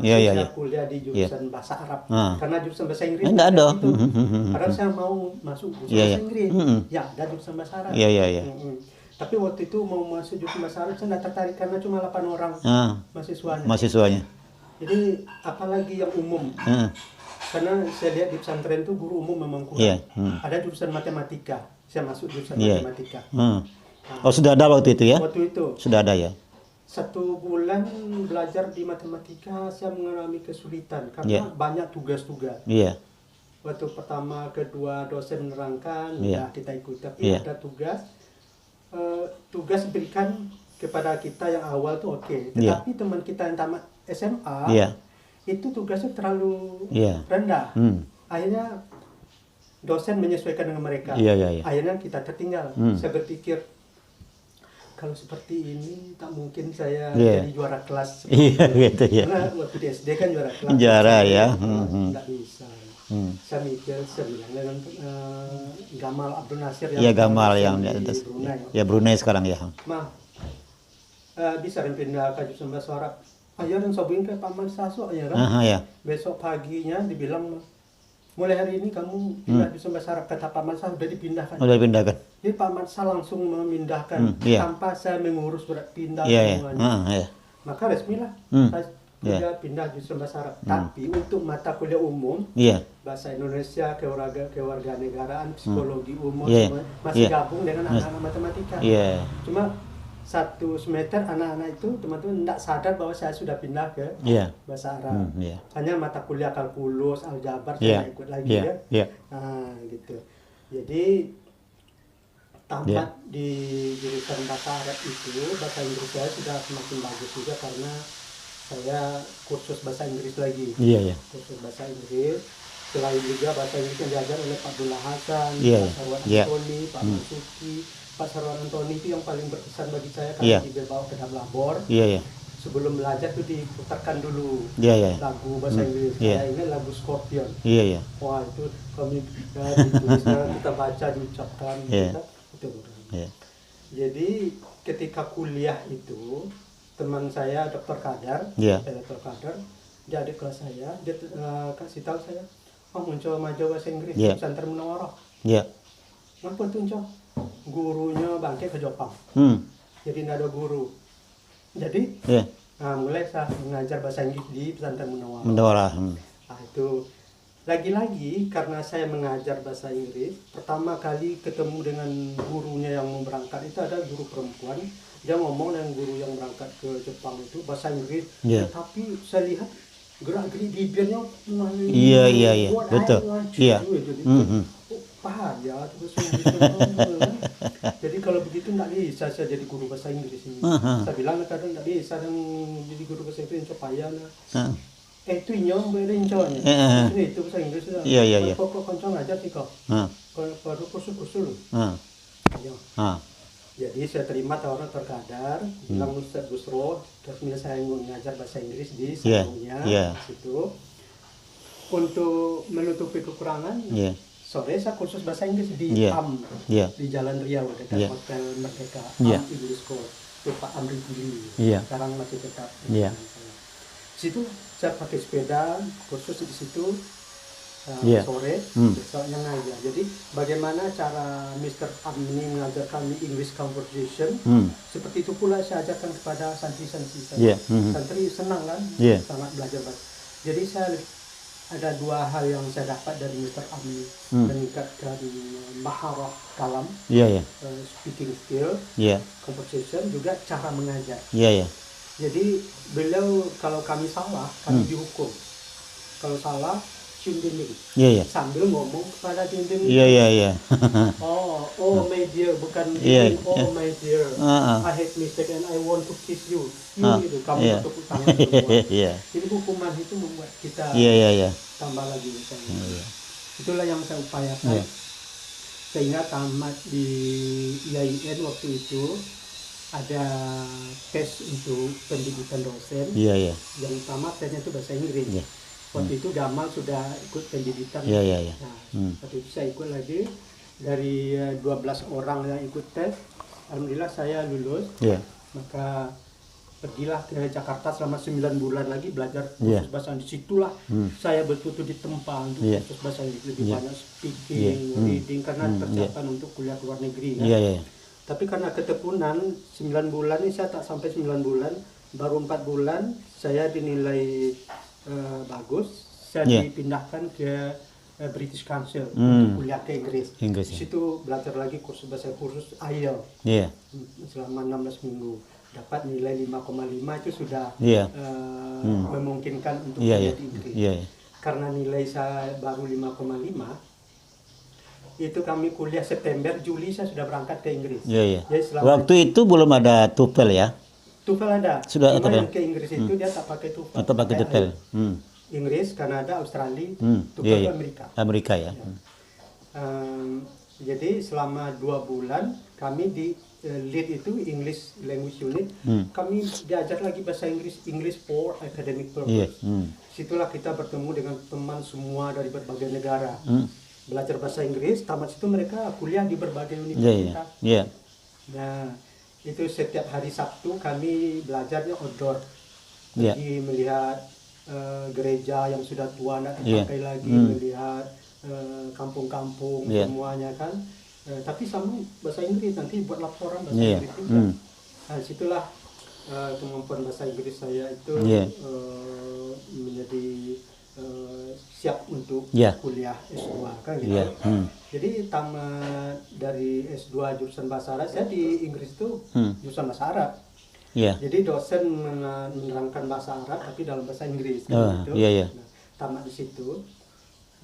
Saya kuliah di jurusan bahasa Arab. Karena jurusan bahasa Inggris enggak ada. Itu. Padahal saya mau masuk jurusan bahasa Inggris. Ya, ada jurusan bahasa Arab. Iya. Tapi waktu itu mau masuk jurusan bahasa Arab saya nggak tertarik karena cuma 8 orang mahasiswanya. Jadi apalagi yang umum. Karena saya lihat di pesantren itu guru umum memang kurang. Ada jurusan matematika. Saya masuk jurusan matematika. Oh, sudah ada waktu itu ya? Waktu itu. Sudah ada ya? 1 bulan belajar di matematika saya mengalami kesulitan karena banyak tugas-tugas. Waktu pertama, kedua dosen menerangkan, ya kita ikut. Tapi ada tugas diberikan kepada kita yang awal tuh oke. Tetapi teman kita yang tamat SMA, itu tugasnya terlalu rendah. Akhirnya dosen menyesuaikan dengan mereka. Akhirnya kita tertinggal. Saya berpikir, kalau seperti ini tak mungkin saya jadi juara kelas. Karena waktu di SD kan juara kelas. Juara ya. Nggak bisa. Saya mikir, saya bilang dengan Gamal Abdul Nasir yang Gamal yang di atas. Brunei. Brunei sekarang ya. Bisa pindah ke jurusan bahasa Arab. Ayo dan sobuin ke Pak Mansaso ya kan. Besok paginya dibilang, mulai hari ini kamu pindah jurusan bahasa Arab. Kata Pak Mansa sudah dipindahkan. Jadi Pak Mansa langsung memindahkan tanpa saya mengurus surat pindah semuanya. Maka resmilah saya pindah jurusan bahasa Arab. Tapi untuk mata kuliah umum, bahasa Indonesia, kewarganegaraan, psikologi umum, masih gabung dengan anak-anak matematika. Cuma 1 semester anak-anak itu teman-teman tidak sadar bahwa saya sudah pindah ke bahasa Arab. Hanya mata kuliah kalkulus, aljabar saya ikut lagi gitu. Jadi tamat di jurusan bahasa Arab itu, bahasa Inggris saya sudah semakin bagus juga karena saya kursus bahasa Inggris lagi. Kursus bahasa Inggris. Selain juga bahasa Inggris yang diajar oleh Pak Abdullah Hasan, Pak Sarwan Antoni, Pak Masuki. Pak Sarwan Antoni itu yang paling berkesan bagi saya karena dibawa ke dalam labor. Sebelum belajar itu diputarkan dulu lagu bahasa Inggris. Saya ingat lagu Scorpion. Wah itu kami ditulisnya, kita baca, diucapkan. Jadi ketika kuliah itu teman saya Dr. Kadar, Dr. Kadar, dia adik kelas saya, dia kasih tahu saya, muncul maju bahasa Inggris di pesantren Munawarah. Ngapa tuh Cok? Gurunya bangkit ke Jepang. Jadi tidak ada guru. Jadi mulai saya mengajar bahasa Inggris di pesantren Munawarah. Itu lagi-lagi karena saya mengajar bahasa Inggris, pertama kali ketemu dengan gurunya yang mau berangkat itu ada guru perempuan. Dia ngomong dengan guru yang berangkat ke Jepang itu bahasa Inggris, tapi saya lihat gerak-gerik bibirnya betul. Ya terus jadi kalau begitu nggak bisa saya jadi guru bahasa Inggris ini. Saya bilang kadang nggak bisa dan jadi guru bahasa Inggris payah itu nyom boleh nconya itu bahasa Inggris pokok koncong aja sih kok baru kursus jadi saya terima tawaran terkadar bilang Ustaz Busro terus saya ngajar bahasa Inggris di sarungnya situ untuk menutupi kekurangan. Sore saya kursus bahasa Inggris di PAM di Jalan Riau dekat Hotel Merdeka, PAM English School itu Pak Amri Gili. Sekarang masih tetap. Situ saya pakai sepeda kursus di situ sore besoknya ngajar. Jadi bagaimana cara Mr. Amni mengajar kami English Conversation, seperti itu pula saya ajarkan kepada santri-santri saya. Santri senang kan, sangat belajar bahasa. Jadi saya ada 2 hal yang saya dapat dari Mr. Amni, meningkatkan maharah kalam, speaking skill, conversation, juga cara mengajar. Jadi beliau kalau kami salah, kami dihukum. Kalau salah, cium dinding. Sambil ngomong kepada dinding. Oh my dear, bukan dinding. Oh my dear, I had mistake and I want to kiss you. Gitu, kamu bertepuk tangan duluan. Jadi hukuman itu membuat kita tambah lagi misalnya. Itulah yang saya upayakan. Sehingga tamat di IAIN waktu itu ada tes untuk pendidikan dosen. Yang utama tesnya itu bahasa Inggris. Waktu itu Gamal sudah ikut pendidikan. Waktu itu saya ikut lagi. Dari 12 orang yang ikut tes, alhamdulillah saya lulus. Maka pergilah ke Jakarta selama 9 bulan lagi belajar kursus bahasa Inggris. Situlah saya betul-betul ditempa untuk kursus bahasa Inggris, lebih banyak speaking, reading, karena persiapan untuk kuliah ke luar negeri kan. Tapi karena ketekunan 9 bulan ini saya tak sampai 9 bulan, baru 4 bulan saya dinilai bagus, saya dipindahkan ke British Council untuk kuliah ke Inggris. Di situ belajar lagi kursus bahasa, kursus IELTS selama 16 minggu. Dapat nilai 5,5 itu sudah memungkinkan untuk kuliah di Inggris. Karena nilai saya baru 5,5, itu kami kuliah September, Juli saya sudah berangkat ke Inggris. Jadi waktu itu belum ada TOEFL ya? TOEFL ada. Sudah cuma yang ke Inggris itu dia tak pakai TOEFL. Atau pakai TOEFL. Inggris, Kanada, Australia, TOEFL Amerika ya. Jadi selama 2 bulan kami di lead itu English Language Unit, kami diajar lagi bahasa Inggris, English for academic purpose. Situlah kita bertemu dengan teman semua dari berbagai negara. Belajar bahasa Inggris, tamat situ mereka kuliah di berbagai universitas. Nah, itu setiap hari Sabtu kami belajarnya outdoor. Pergi melihat gereja yang sudah tua tidak dipakai lagi, melihat kampung-kampung semuanya kan. Tapi sama bahasa Inggris, nanti buat laporan bahasa Inggris juga. Nah, situlah kemampuan bahasa Inggris saya itu menjadi siap untuk kuliah S2 kan gitu. Jadi tamat dari S2 jurusan bahasa Arab, saya di Inggris itu jurusan bahasa Arab. Jadi dosen menerangkan bahasa Arab tapi dalam bahasa Inggris kan gitu. Nah, tamat di situ,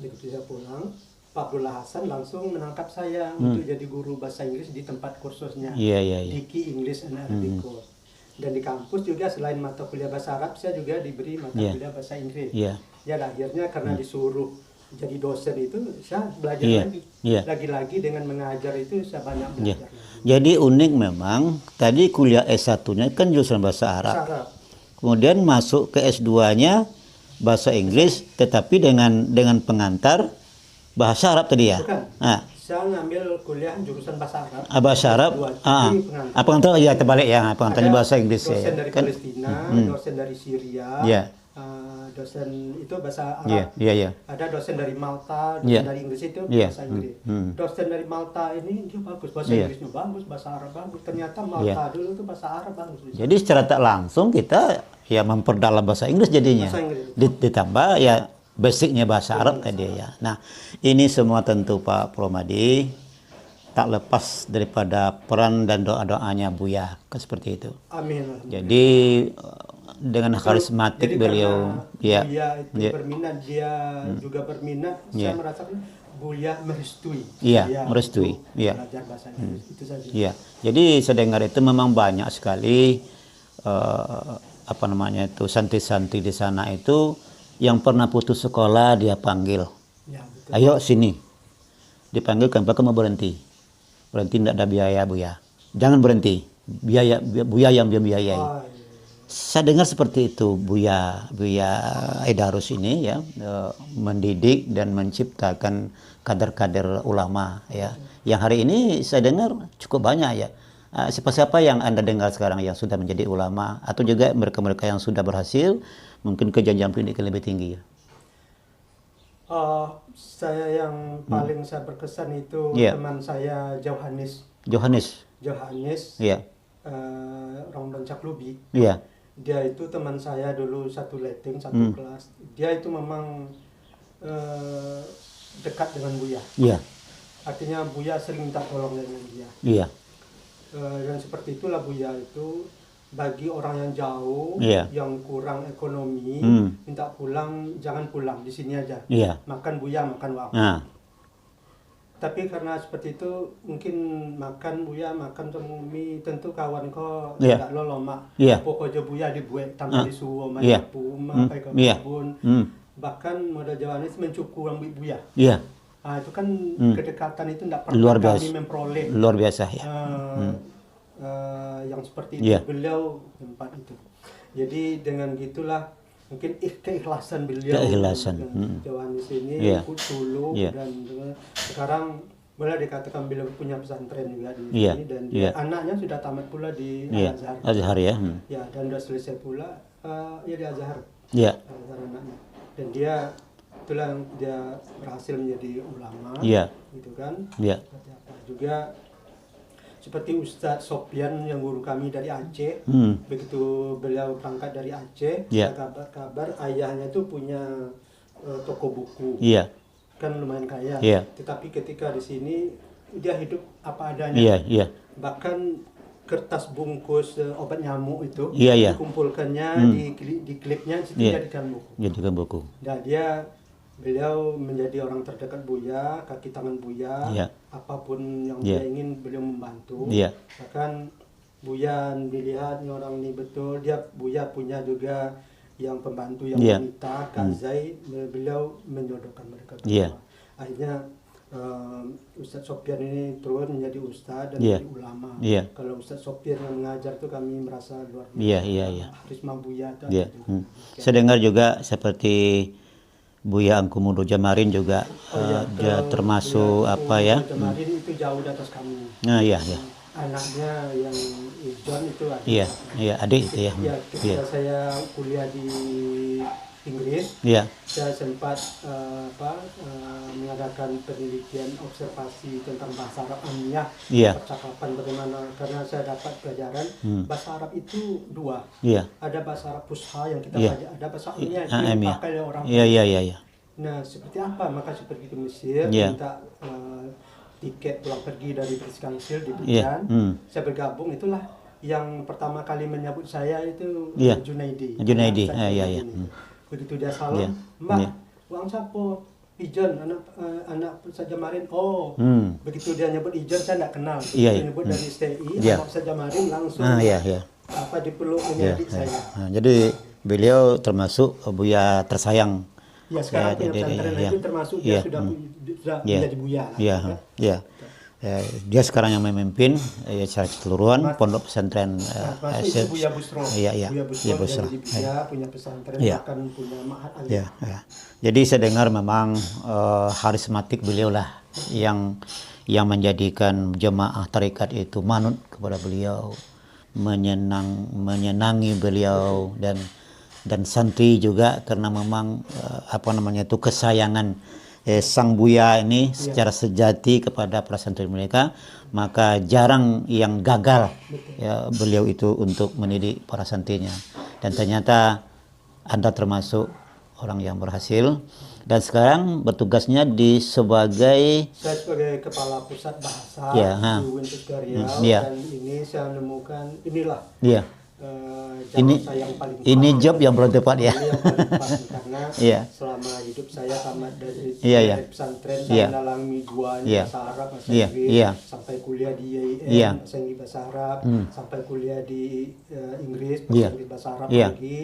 begitu saya pulang, Pak Abdullah Hasan langsung menangkap saya untuk jadi guru bahasa Inggris di tempat kursusnya, Diki English and Arabic Course. Dan di kampus juga selain mata kuliah bahasa Arab, saya juga diberi mata kuliah bahasa Inggris. Ya akhirnya karena disuruh jadi dosen itu, saya belajar lagi dengan mengajar itu saya banyak belajar. Jadi unik memang, tadi kuliah S1-nya kan jurusan bahasa Arab. Kemudian masuk ke S2-nya bahasa Inggris, tetapi dengan pengantar bahasa Arab tadi ya. Saya ngambil kuliah jurusan bahasa Arab. Bahasa Arab. Pengantar ya terbalik ya, pengantarnya bahasa Inggris ya. Dosen dari Palestina, dosen dari Syria. Dosen itu bahasa Arab. Ada dosen dari Malta, dosen dari Inggris itu bahasa Inggris. Dosen dari Malta ini dia bagus, bahasa Inggrisnya bagus, bahasa Arab bagus. Ternyata Malta dulu itu bahasa Arab bagus. Jadi secara tak langsung kita ya memperdalam bahasa Inggris jadinya. Ditambah ya basicnya bahasa Arab tadi ya. Nah, ini semua tentu Pak Promadi tak lepas daripada peran dan doa-doanya Buya seperti itu. Amin. Jadi dengan karismatik beliau, Buya itu berminat, dia juga berminat. Saya merasakan Buya merestui. Merestui. Belajar bahasa Inggris itu saja. Jadi saya dengar itu memang banyak sekali santri-santri di sana itu yang pernah putus sekolah dia panggil. Ayo sini. Dipanggil kenapa kamu berhenti? Berhenti tidak ada biaya Buya. Jangan berhenti. Buya yang biayai. Saya dengar seperti itu Buya Aidarus ini ya, mendidik dan menciptakan kader-kader ulama ya. Yang hari ini saya dengar cukup banyak ya. Siapa-siapa yang Anda dengar sekarang yang sudah menjadi ulama atau juga mereka-mereka yang sudah berhasil mungkin ke jenjang pendidikan lebih tinggi ya. Saya yang paling saya berkesan itu teman saya Johannes. Orang Bancaklubi. Dia itu teman saya dulu satu letting, satu kelas. Dia itu memang dekat dengan Buya. Artinya Buya sering minta tolong dengan dia. Dan seperti itulah Buya itu bagi orang yang jauh, yang kurang ekonomi, minta pulang, jangan pulang, di sini aja. Makan Buya, makan waktu. Tapi karena seperti itu, mungkin makan Buya, makan mie, tentu kawan kau tidak lo mak. Pokoknya Buya dibuat tanpa disuruh, mayapu, mapai ke kebun. Bahkan modal Jawanis mencukur rambut Buya. Itu kan kedekatan itu tidak pernah kami memperoleh. Luar biasa ya. Yang seperti itu beliau tempat itu. Jadi dengan gitulah mungkin keikhlasan beliau, Jawanis ini ikut dulu dan sekarang boleh dikatakan beliau punya pesantren juga di Iya, sini, dan iya. anaknya sudah tamat pula di Iya, Al-Azhar. Azhar ya. Ya, dan sudah selesai pula ya di Azhar. Iya. Al-Azhar anaknya. Dan dia itulah dia berhasil menjadi ulama. Iya. Gitu kan. Iya. Juga seperti Ustadz Sopyan yang guru kami dari Aceh. Begitu beliau berangkat dari Aceh, Iya. kabar ayahnya itu punya toko buku. Iya. Kan lumayan kaya. Iya. Tetapi ketika di sini dia hidup apa adanya. Iya, iya. Bahkan kertas bungkus obat nyamuk itu Iya, iya. dikumpulkannya di klipnya itu jadikan buku. Jadikan buku. Nah, beliau menjadi orang terdekat Buya, kaki tangan Buya. Iya. Apapun yang dia ingin beliau membantu. Iya. Bahkan Buya dilihat orang ini betul, Buya punya juga yang pembantu yang wanita, Kak Zai, beliau menjodohkan mereka berdua. Akhirnya Ustadz Sopyan ini turun menjadi ustadz dan menjadi ulama. Kalau Ustadz Sopyan yang mengajar itu kami merasa luar biasa. Risma Buya itu. Saya dengar juga seperti Buya Angku Mudo Jamarin juga dia termasuk Buya apa ya? Jamarin itu jauh di atas kami. Nah, iya, iya. Anaknya yang John itu adik. Iya, iya, adik itu ya. Ketika saya kuliah di Inggris, saya sempat mengadakan penelitian observasi tentang bahasa Arab Amiyah, percakapan bagaimana, karena saya dapat pelajaran bahasa Arab itu dua. Ada bahasa Arab Fusha yang kita belajar, ada bahasa Amiyah yang dipakai oleh orang. Iya. Nah, seperti apa? Maka saya pergi ke Mesir, minta tiket pulang pergi dari British Council di Bijan. Saya bergabung, itulah yang pertama kali menyambut saya itu Junaidi. Junaidi, iya. Begitu dia salam, Mbak, uang siapa? Ijon, anak Ustadz Jamarin. Oh, begitu dia nyebut Ijon, saya tidak kenal. Begitu nyebut dari STI, anak Ustadz Jamarin langsung dipeluk ini adik saya. Jadi beliau termasuk Buya tersayang. Ya, sekarang punya pesantren itu termasuk dia sudah menjadi Buya. Iya. Dia sekarang yang memimpin secara keseluruhan pondok pesantren Buya Busro. Buya Busro punya pesantren, bahkan punya ma'had alim. Jadi saya dengar memang harismatik beliau lah yang menjadikan jemaah tarekat itu manut kepada beliau, menyenangi beliau dan santri juga, karena memang kesayangan Sang Buya ini secara sejati kepada para santri mereka, maka jarang yang gagal beliau itu untuk mendidik para santrinya. Dan ternyata Anda termasuk orang yang berhasil, dan sekarang bertugasnya saya sebagai kepala pusat bahasa di Wintus Riau, dan ini saya menemukan ini job yang belum tepat ya. Karena selama hidup saya tamat dari pesantren, saya mengalami dua bahasa Arab, bahasa Inggris, sampai kuliah di IAIN, bahasa Inggris, bahasa Arab, sampai kuliah di Inggris, bahasa Inggris, bahasa Arab lagi.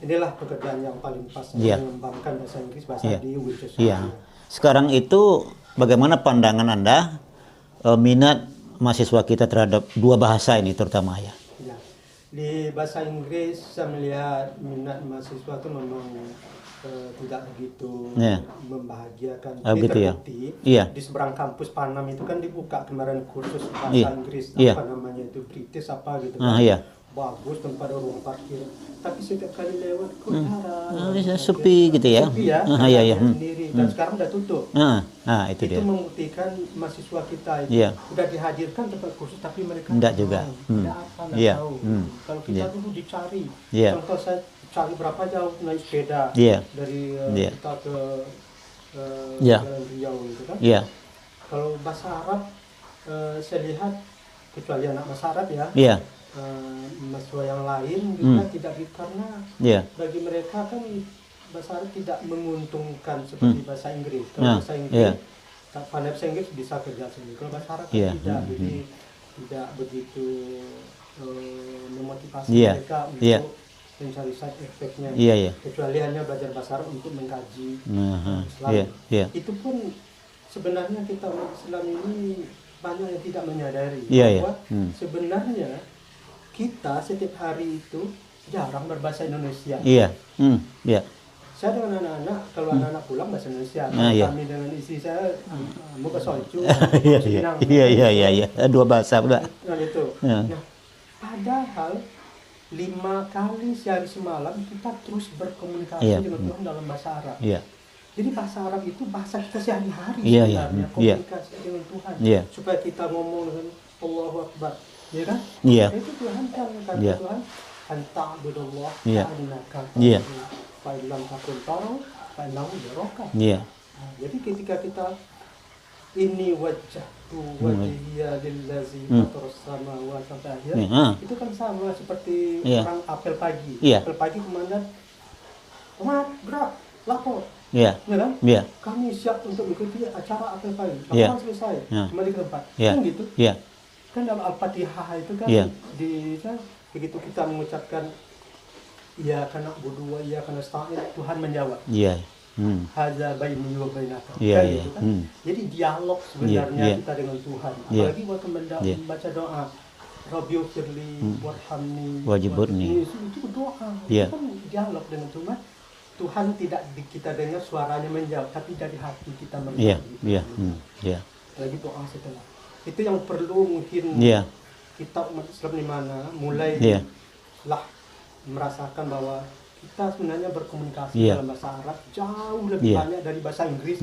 Inilah pekerjaan yang paling pas, mengembangkan bahasa Inggris, bahasa di Winchester. Sekarang itu bagaimana pandangan Anda, minat mahasiswa kita terhadap dua bahasa ini terutama ya? Di bahasa Inggris saya melihat minat mahasiswa itu memang tidak begitu membahagiakan. Terbukti di seberang kampus Panam itu kan dibuka kemarin kursus bahasa Inggris, apa namanya itu, British apa gitu kan. Bagus, tempat ruang parkir, tapi setiap kali lewat kok sepi gitu ya. Sepi ya, sendiri. Dan sekarang udah tutup. Itu membuktikan mahasiswa kita itu udah dihadirkan tempat kursus, tapi mereka enggak juga. Enggak tahu. Kalau kita dulu dicari, contoh saya cari berapa jauh naik sepeda dari kita ke Jalan Riau gitu kan. Kalau bahasa Arab saya lihat, kecuali anak bahasa Arab mahasiswa yang lain juga tidak, karena bagi mereka kan bahasa Arab tidak menguntungkan seperti bahasa Inggris. Kalau bahasa Inggris, pandai bahasa Inggris bisa kerja sendiri. Kalau bahasa Arab tidak, jadi tidak begitu memotivasi mereka untuk mencari side effect-nya. Kecuali hanya belajar bahasa Arab untuk mengkaji Islam. Itu pun sebenarnya kita umat Islam ini banyak yang tidak menyadari bahwa sebenarnya kita setiap hari itu jarang berbahasa Indonesia. Saya dengan anak-anak, kalau anak-anak pulang bahasa Indonesia, kami dengan istri saya muka soicu, iya, dua bahasa pula. Nah itu. Nah, padahal 5 kali sehari semalam kita terus berkomunikasi dengan Tuhan dalam bahasa Arab. Jadi bahasa Arab itu bahasa kita sehari-hari sebenarnya, komunikasi dengan Tuhan. Supaya kita ngomong dengan Allahu Akbar, ya kan? Itu Tuhan kan Tuhan anta'budullah ka'annaka fa'ilam takun taro fa'innahu yaraka. Jadi ketika kita ini wajjahtu wajhiya lillazi fataras samawati sampai akhir, itu kan sama seperti orang apel pagi. Apel pagi komandan, "Komat, gerak, lapor." Ya kan? Kami siap untuk mengikuti acara apel pagi. Laporan selesai, kembali ke tempat. Kan gitu. Kan dalam Al-Fatihah itu kan begitu kita mengucapkan ya karena berdua ya karena nasta'in, Tuhan menjawab. Hadza baini wa bainaka. Gitu kan. Jadi dialog sebenarnya kita dengan Tuhan. Apalagi waktu membaca doa Rabbighfirli warhamni wajibni, itu doa. Itu kan dialog dengan Tuhan. Tuhan tidak kita dengar suaranya menjawab, tapi dari hati kita menjawab. Lagi doa setelah. Itu yang perlu mungkin kita umat Islam di mana mulai lah merasakan bahwa kita sebenarnya berkomunikasi dalam bahasa Arab jauh lebih banyak dari bahasa Inggris,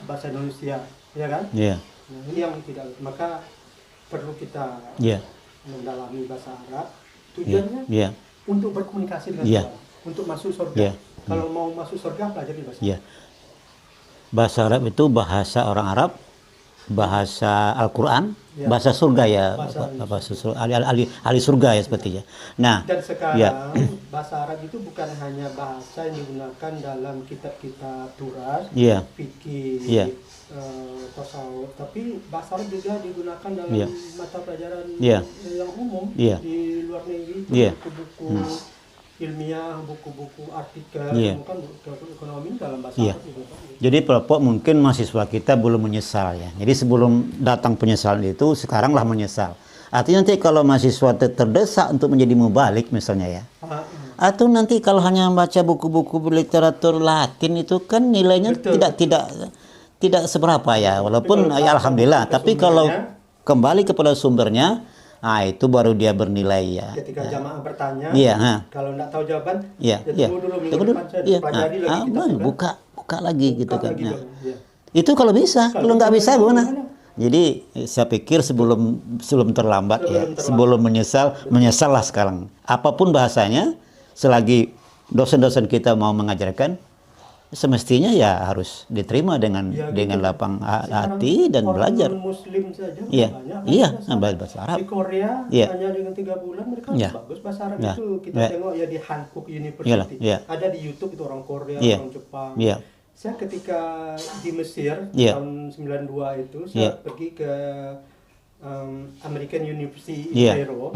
bahasa Indonesia, ya kan? Nah, ini yang tidak, maka perlu kita mendalami bahasa Arab. Tujuannya untuk berkomunikasi dengan Tuhan, untuk masuk surga. Kalau mau masuk surga pelajari bahasa Arab. Bahasa Arab itu bahasa orang Arab, bahasa Al-Quran, bahasa surga bahasa surga, ahli surga ya sepertinya. Nah, dan sekarang bahasa Arab itu bukan hanya bahasa yang digunakan dalam kitab-kitab turas, fikih, tasawuf, tapi bahasa Arab juga digunakan dalam mata pelajaran yang umum di luar negeri, buku-buku ilmiah, buku-buku artikel, bukan buku ekonomi dalam bahasa Arab juga. Jadi Bapak mungkin mahasiswa kita belum menyesal ya. Jadi sebelum datang penyesalan itu, sekaranglah menyesal. Artinya nanti kalau mahasiswa terdesak untuk menjadi mubalik misalnya ya. Atau nanti kalau hanya membaca buku-buku literatur Latin itu kan nilainya tidak seberapa ya. Walaupun ya alhamdulillah, tapi kalau kembali kepada sumbernya, itu baru dia bernilai ya. Ketika jamaah bertanya, kalau nggak tahu jawaban, tunggu dulu minggu depan saya pelajari lagi buka lagi gitu kan. Itu kalau bisa, kalau nggak bisa gimana? Jadi saya pikir sebelum terlambat sebelum menyesallah sekarang. Apapun bahasanya, selagi dosen-dosen kita mau mengajarkan, semestinya ya harus diterima dengan lapang hati dan belajar. Muslim saja bahasa Arab. Di Korea hanya dengan 3 bulan mereka bagus bahasa Arab itu. Kita tengok ya di Hankook University. Ada di YouTube itu orang Korea, orang Jepang. Saya ketika di Mesir tahun 92 itu saya pergi ke American University in Cairo.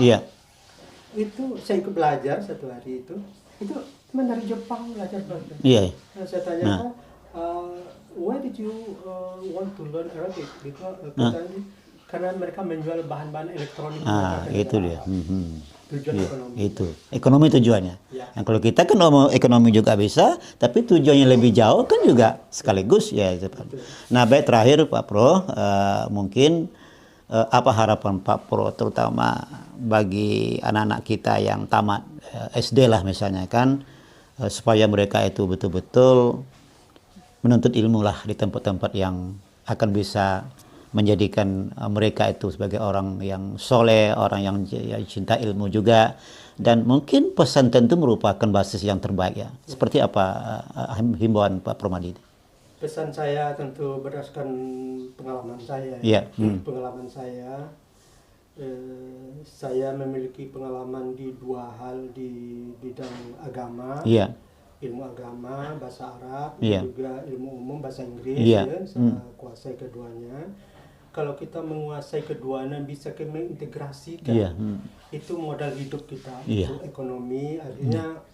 Itu saya ikut belajar 1 hari itu teman dari Jepang belajar bahasa. Saya tanya, why did you want to learn Arabic? Gitu, karena mereka menjual bahan-bahan elektronik. Itu dia. Tujuan ekonomi. Itu ekonomi tujuannya. Yang kalau kita kan ekonomi juga bisa, tapi tujuannya lebih jauh kan juga sekaligus ya. Nah, baik terakhir Pak Pro, mungkin apa harapan Pak Pro terutama bagi anak-anak kita yang tamat SD lah misalnya kan, supaya mereka itu betul-betul menuntut ilmu lah di tempat-tempat yang akan bisa menjadikan mereka itu sebagai orang yang soleh, orang yang cinta ilmu juga, dan mungkin pesantren itu merupakan basis yang terbaik ya. Seperti apa himbauan Pak Promadi? Pesan saya tentu berdasarkan pengalaman saya. Pengalaman saya memiliki pengalaman di 2 hal di bidang agama. Ilmu agama, bahasa Arab, juga ilmu umum, bahasa Inggris. Saya kuasai keduanya. Kalau kita menguasai keduanya, bisa mengintegrasikan itu modal hidup kita, itu ekonomi. Artinya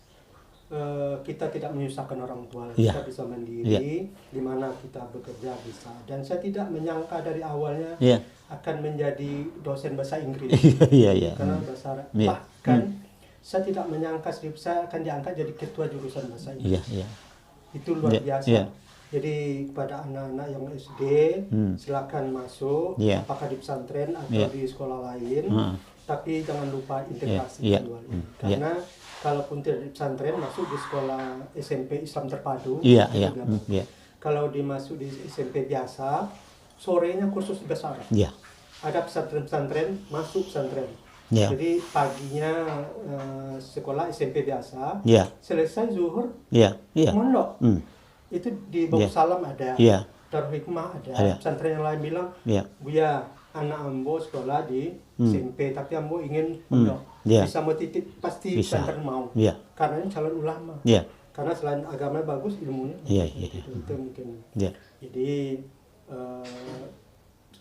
kita tidak menyusahkan orang tua, kita bisa mandiri, di mana kita bekerja bisa. Dan saya tidak menyangka dari awalnya akan menjadi dosen bahasa Inggris, karena bahasa Arab. Bahkan saya tidak menyangka saya akan diangkat jadi ketua jurusan bahasa Inggris. Iya, iya. Itu luar biasa. Iya. Jadi kepada anak-anak yang SD, silakan masuk, apakah di pesantren atau di sekolah lain, tapi jangan lupa integrasi kedua ini. Karena kalaupun tidak di pesantren, masuk di sekolah SMP Islam Terpadu. Kalau dimasuk di SMP biasa, sorenya kursus bahasa Arab. Ada pesantren-pesantren, masuk pesantren. Jadi paginya sekolah SMP biasa, selesai zuhur, mondok. Itu di Bogor Salam ada, Darul Hikmah ada, pesantren yang lain bilang, Buya, anak ambo sekolah di SMP, tapi ambo ingin mondok, bisa mau titip, pasti pesantren mau, karena ini calon ulama, karena selain agamanya bagus, ilmunya, itu mungkin. Jadi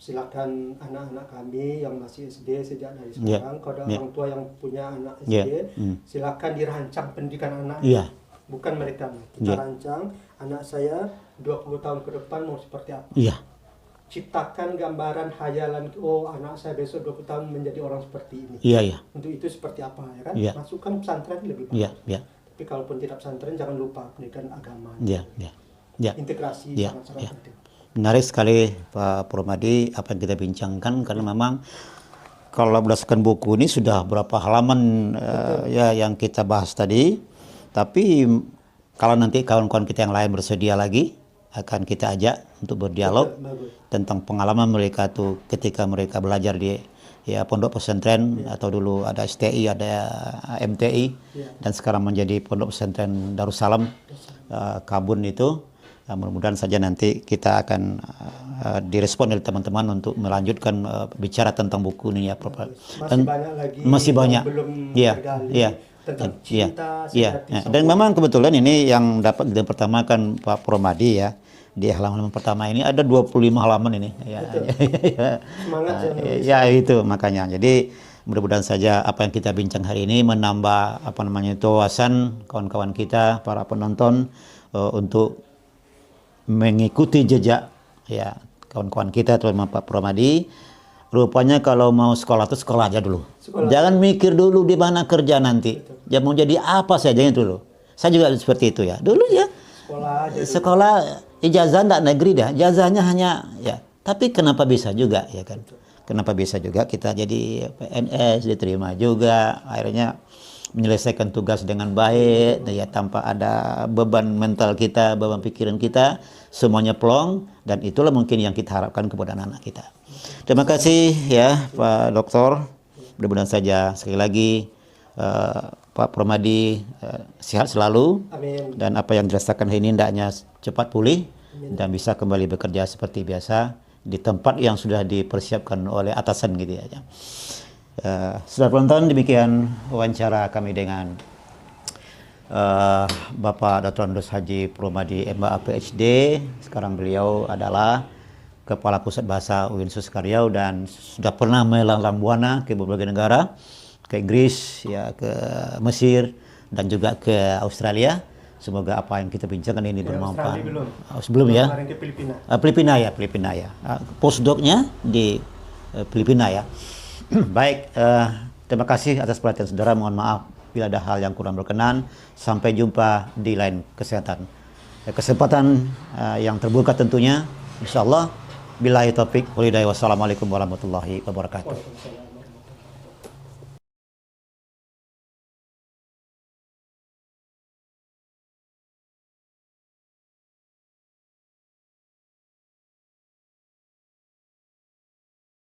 silakan anak-anak kami yang masih SD sejak dari sekarang, kalau ada orang tua yang punya anak SD, silakan dirancang pendidikan anaknya. Bukan mereka, kita rancang anak saya 20 tahun ke depan mau seperti apa. Ciptakan gambaran hayalan, oh anak saya besok 20 tahun menjadi orang seperti ini. Untuk itu seperti apa, ya kan? Masukkan pesantren lebih bagus. Tapi kalaupun tidak pesantren, jangan lupa pendidikan agama. Integrasi sangat-sangat penting. Menarik sekali Pak Purwomadi apa yang kita bincangkan, karena memang kalau berdasarkan buku ini sudah berapa halaman yang kita bahas tadi. Tapi kalau nanti kawan-kawan kita yang lain bersedia lagi, akan kita ajak untuk berdialog tentang pengalaman mereka tuh ketika mereka belajar di pondok pesantren, atau dulu ada STI, ada MTI, dan sekarang menjadi pondok pesantren Darussalam Kabun itu. Mudah-mudahan saja nanti kita akan direspon oleh teman-teman untuk melanjutkan bicara tentang buku ini ya. Masih banyak lagi belum tergali. Tentang cinta, dan memang kebetulan ini yang dapat kita pertamakan Pak Purwomadi ya, di halaman pertama ini ada 25 halaman ini semangat itu makanya. Jadi mudah-mudahan saja apa yang kita bincang hari ini menambah wawasan kawan-kawan kita, para penonton, untuk mengikuti jejak kawan-kawan kita, terutama Pak Purwomadi. Rupanya kalau mau sekolah itu sekolah aja dulu. Jangan mikir dulu di mana kerja nanti. Ya mau jadi apa saja dulu. Saya juga seperti itu ya. Dulu ya. Sekolah ijazah enggak negeri dah. Ijazahnya hanya Tapi kenapa bisa juga ya kan? Kenapa bisa juga kita jadi PNS diterima juga, akhirnya menyelesaikan tugas dengan baik ya, tanpa ada beban mental kita, beban pikiran kita, semuanya plong, dan itulah mungkin yang kita harapkan kepada anak-anak kita. Terima kasih ya Pak Doktor. Mudah-mudahan saja sekali lagi Pak Purwomadi sehat selalu. Amin. Dan apa yang dirasakan hari ini hendaknya cepat pulih. Amin. Dan bisa kembali bekerja seperti biasa di tempat yang sudah dipersiapkan oleh atasan gitu ya. Sudah penonton, demikian wawancara kami dengan Bapak Dr. Andes Haji Purwomadi MA PhD. Sekarang beliau adalah Kepala Pusat Bahasa UIN Suskaryau dan sudah pernah melalang buana ke berbagai negara, ke Inggris, ya, ke Mesir, dan juga ke Australia. Semoga apa yang kita bincangkan ini bermanfaat. Sebelum ya? Filipina ya. Postdoc-nya di Filipina ya. Baik, terima kasih atas perhatian saudara. Mohon maaf bila ada hal yang kurang berkenan. Sampai jumpa di lain kesempatan yang terbuka tentunya. Insyaallah. Billahi taufik wal hidayah. Wassalamualaikum warahmatullahi wabarakatuh.